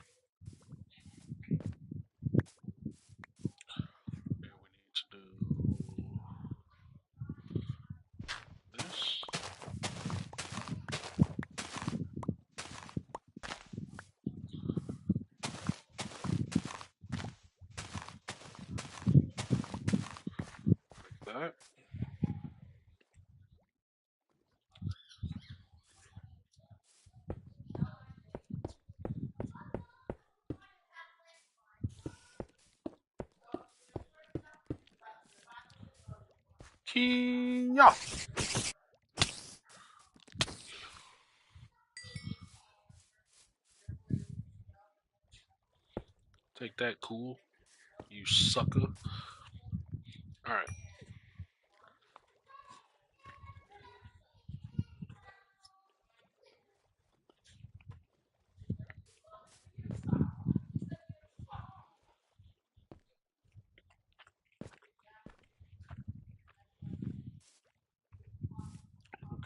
And we need to do this. Like that. Kia. Take that, cool. You sucker. Alright.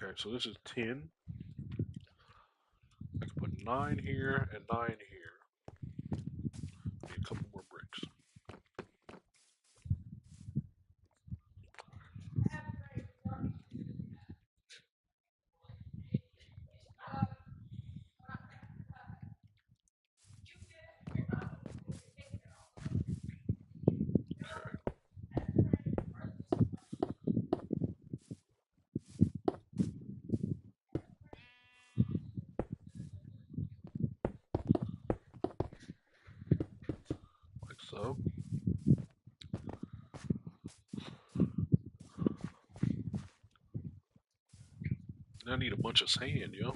Okay, so this is 10. I can put 9 here and 9 here. Need a couple more bricks. Okay. So I need a bunch of sand, yo.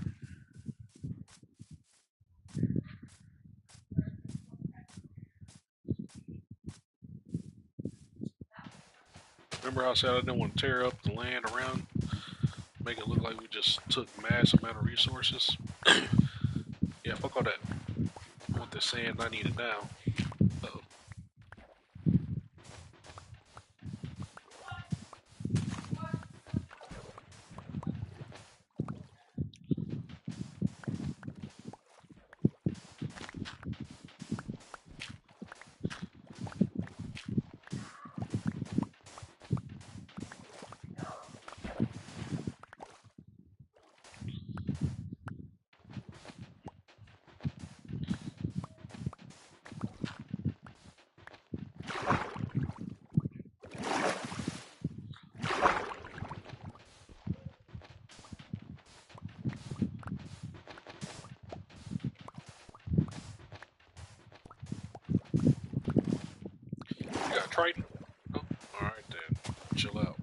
Remember I said I didn't want to tear up the land around, make it look like we just took mass amount of resources. Yeah, fuck all that. I want the sand. I need it now. Uh-oh. You got Triton? Oh, all right then. Chill out.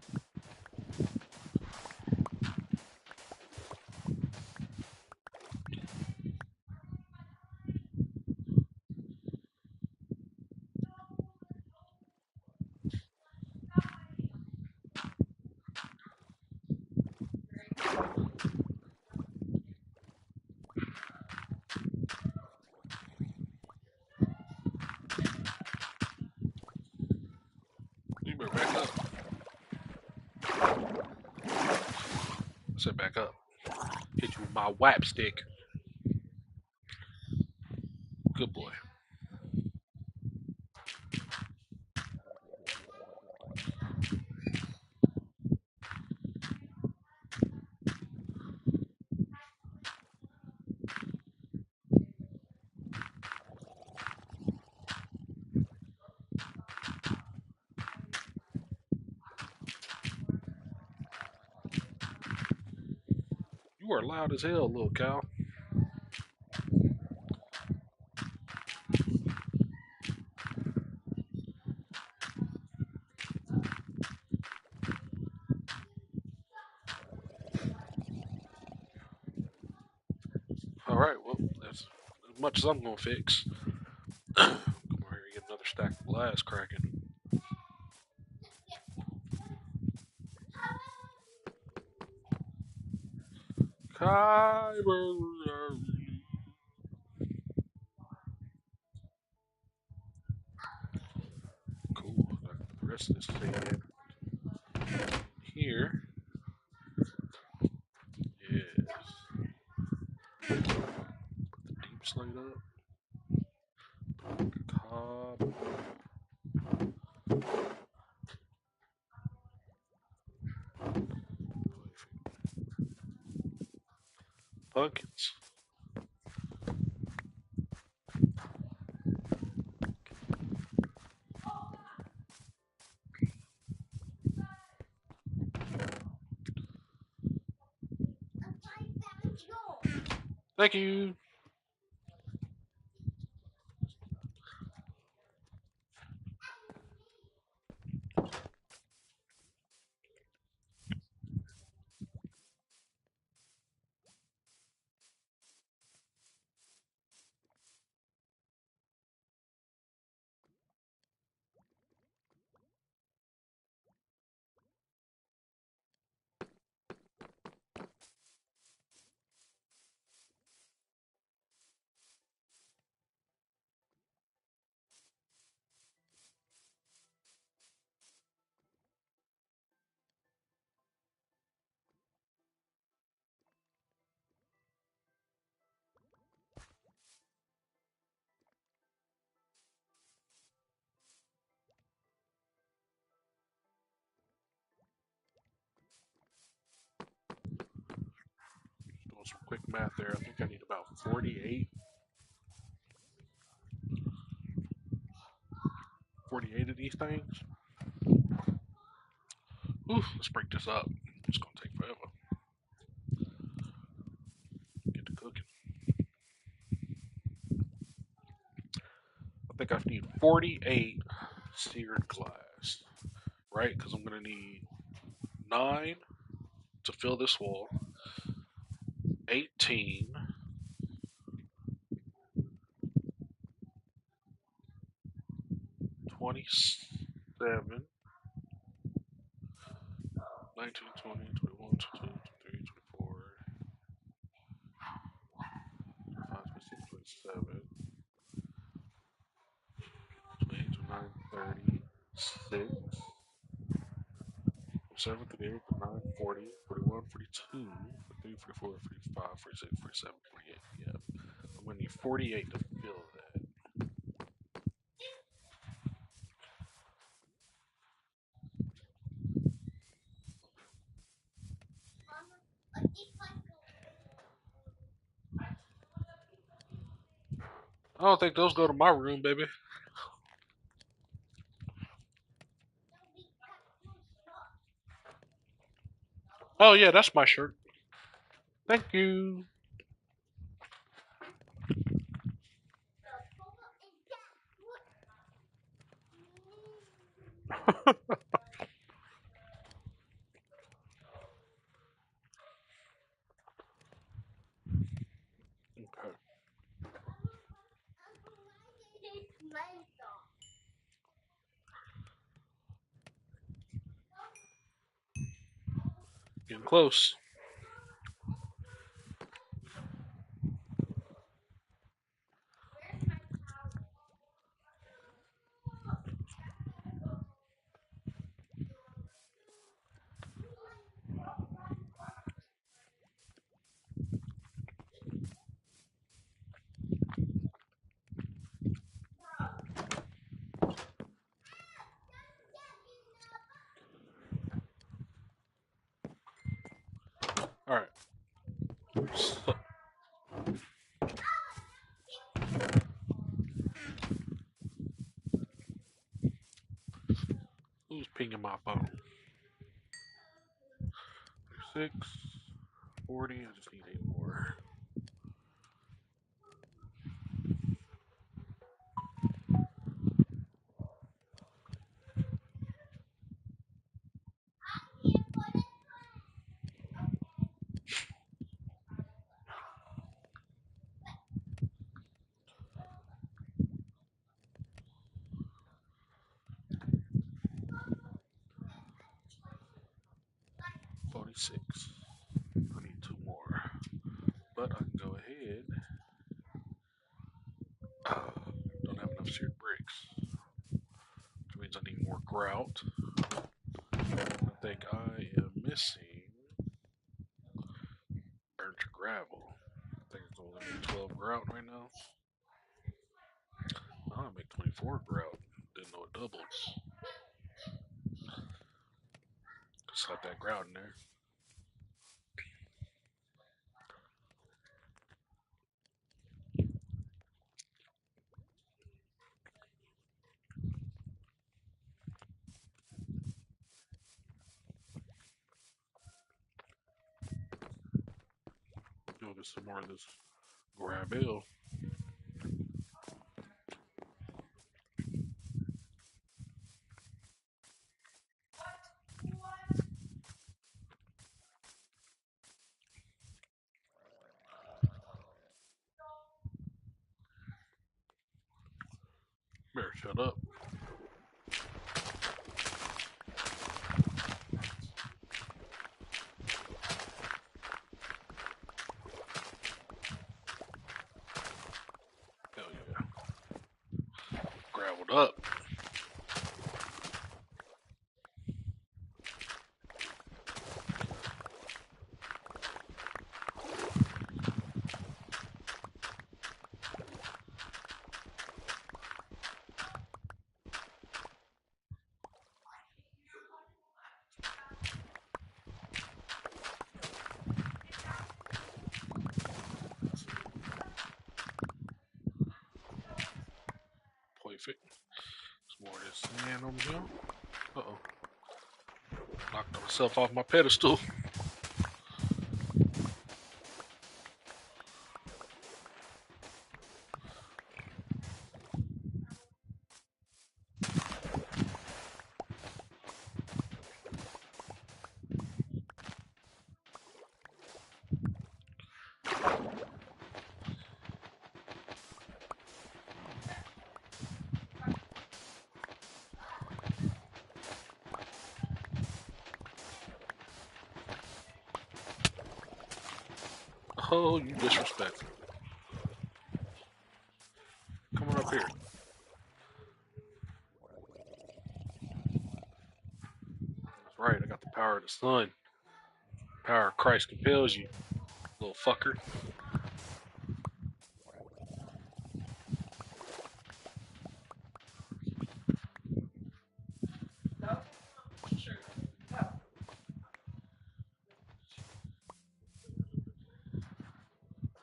You better back up. I said back up. Hit you with my whap stick. Good boy. You are loud as hell, little cow. All right, well, that's as much as I'm gonna fix. Come over here and get another stack of glass cracking. Kyber. Cool. I can put the rest of this thing here. Yes. Deep slate up. Cob. Pumpkins. Thank you. Just doing some quick math there. I think I need about 48 of these things. Oof, let's break this up. It's gonna take forever. Get to cooking. I think I need 48 seared glass, right? Because I'm gonna need 9 to fill this wall, 18, 27, 19, 20, 21, 22, 23, 24, 25, 26, 27, 28, 29, 30, 6, 7, 38, 39, 40, 41, 42, 43, 44, 45, 46, 47, 48. Yeah. I'm going to need 48 to fill that. I don't think those go to my room, baby. Oh, yeah, that's my shirt. Thank you. Okay. Getting close. All right. So, who's pinging my phone? 36, 40. I just need 8 more. $46. I need 2 more. But I can go ahead. Don't have enough seared bricks, which means I need more grout. I think I am missing burnt gravel. I think it's only make 12 grout right now. I'll make 24 grout. Didn't know it doubles. Slap that grout in there. Go get some more of this gravel. Better shut up. Hell yeah. Graveled up. Perfect. Some more of this sand over here. Uh oh. Knocked myself off my pedestal. Oh, you disrespectful. Come on up here. That's right. I got the power of the sun. Power of Christ compels you, little fucker.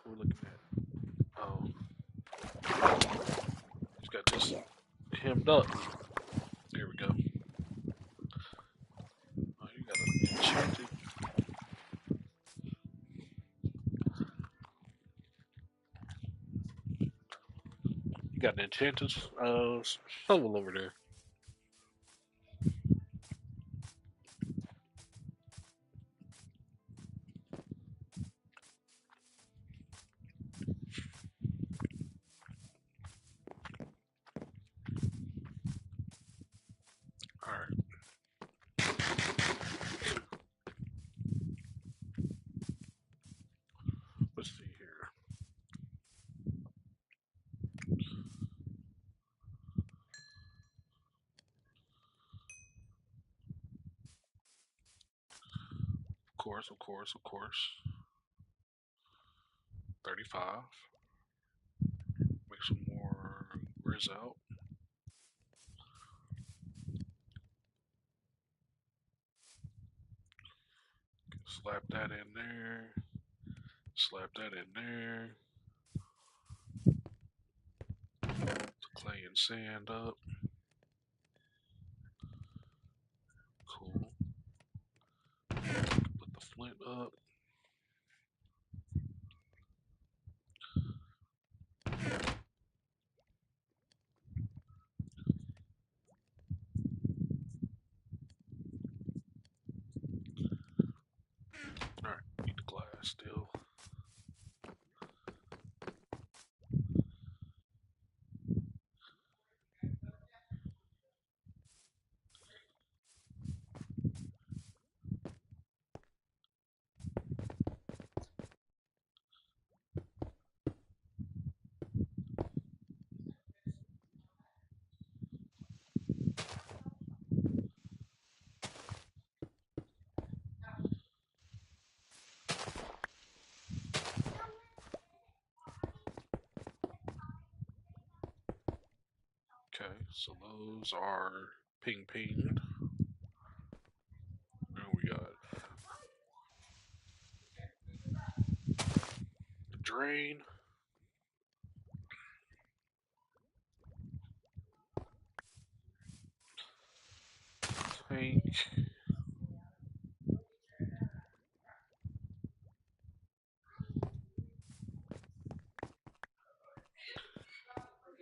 We're looking at. Oh, he's got this hemmed up. There we go. Oh, you got an enchanted. You got an enchanted shovel over there. All right. Let's see here. Of course, of course, of course. 35. Make some more grizz out. Slap that in there. Slap that in there. Clay and sand up. Cool. Put the flint up. Alright, need the glass still. Okay, so those are ping pinged. And we got the drain. Tank.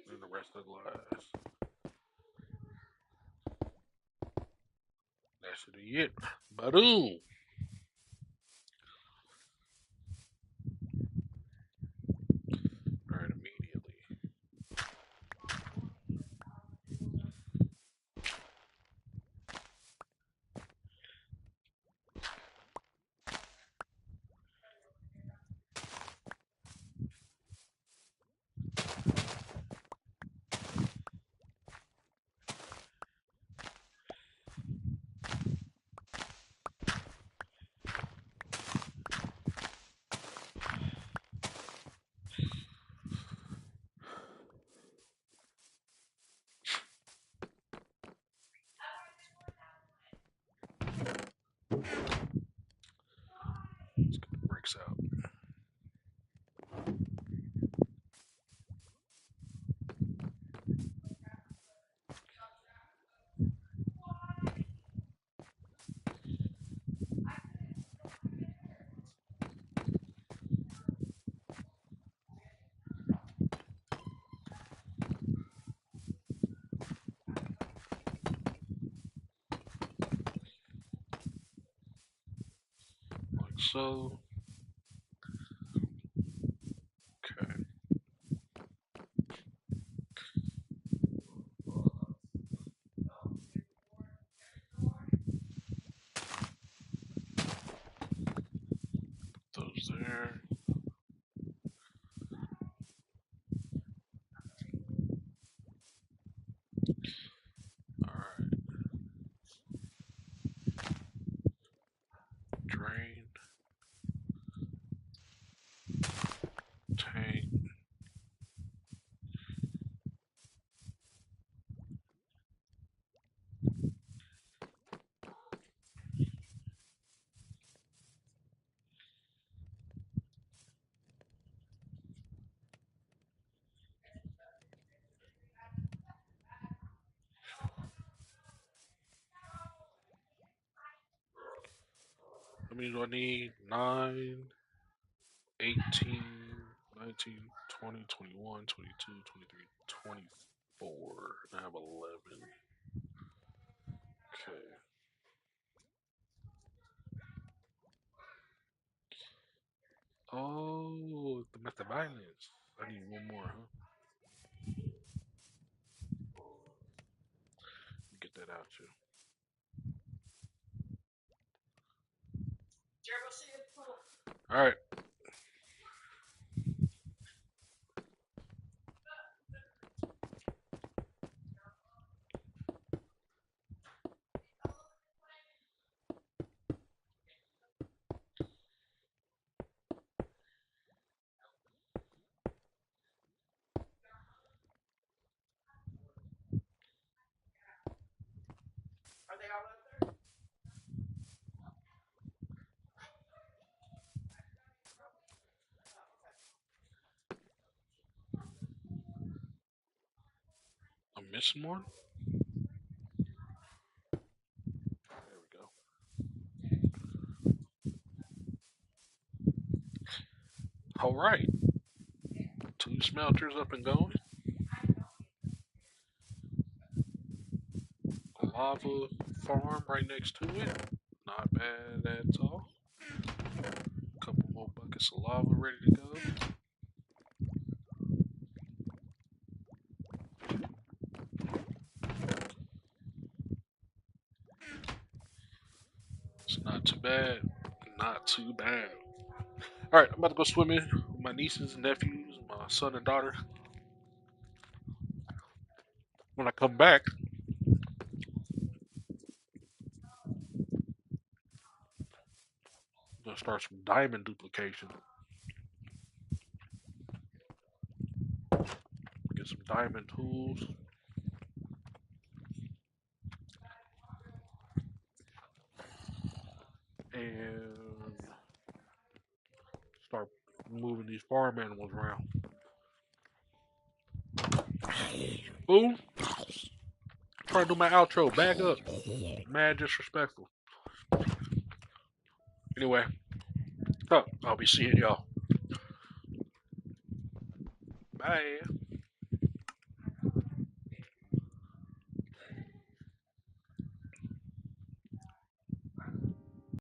And the rest of the glass. That should be it. Boom. Alright, immediately. Let's get the bricks out. Like so. Okay. Those there. many do I need? 9, 18, 19, 20, 21, 22, 23, 24. I have 11. Okay. Oh, the method violence. I need one more, huh? Get that out too. All right. I'm missing one. There we go. All right. Two smelters up and going. A lava farm right next to it. Not bad at all. Couple more buckets of lava ready to go. It's not too bad. Not too bad. All right, I'm about to go swimming with my nieces and nephews, my son and daughter. When I come back, I'm gonna start some diamond duplication. Get some diamond tools and start moving these farm animals around. Boom. Trying to do my outro. Back up. Mad disrespectful. Anyway, I'll be seeing y'all. Bye.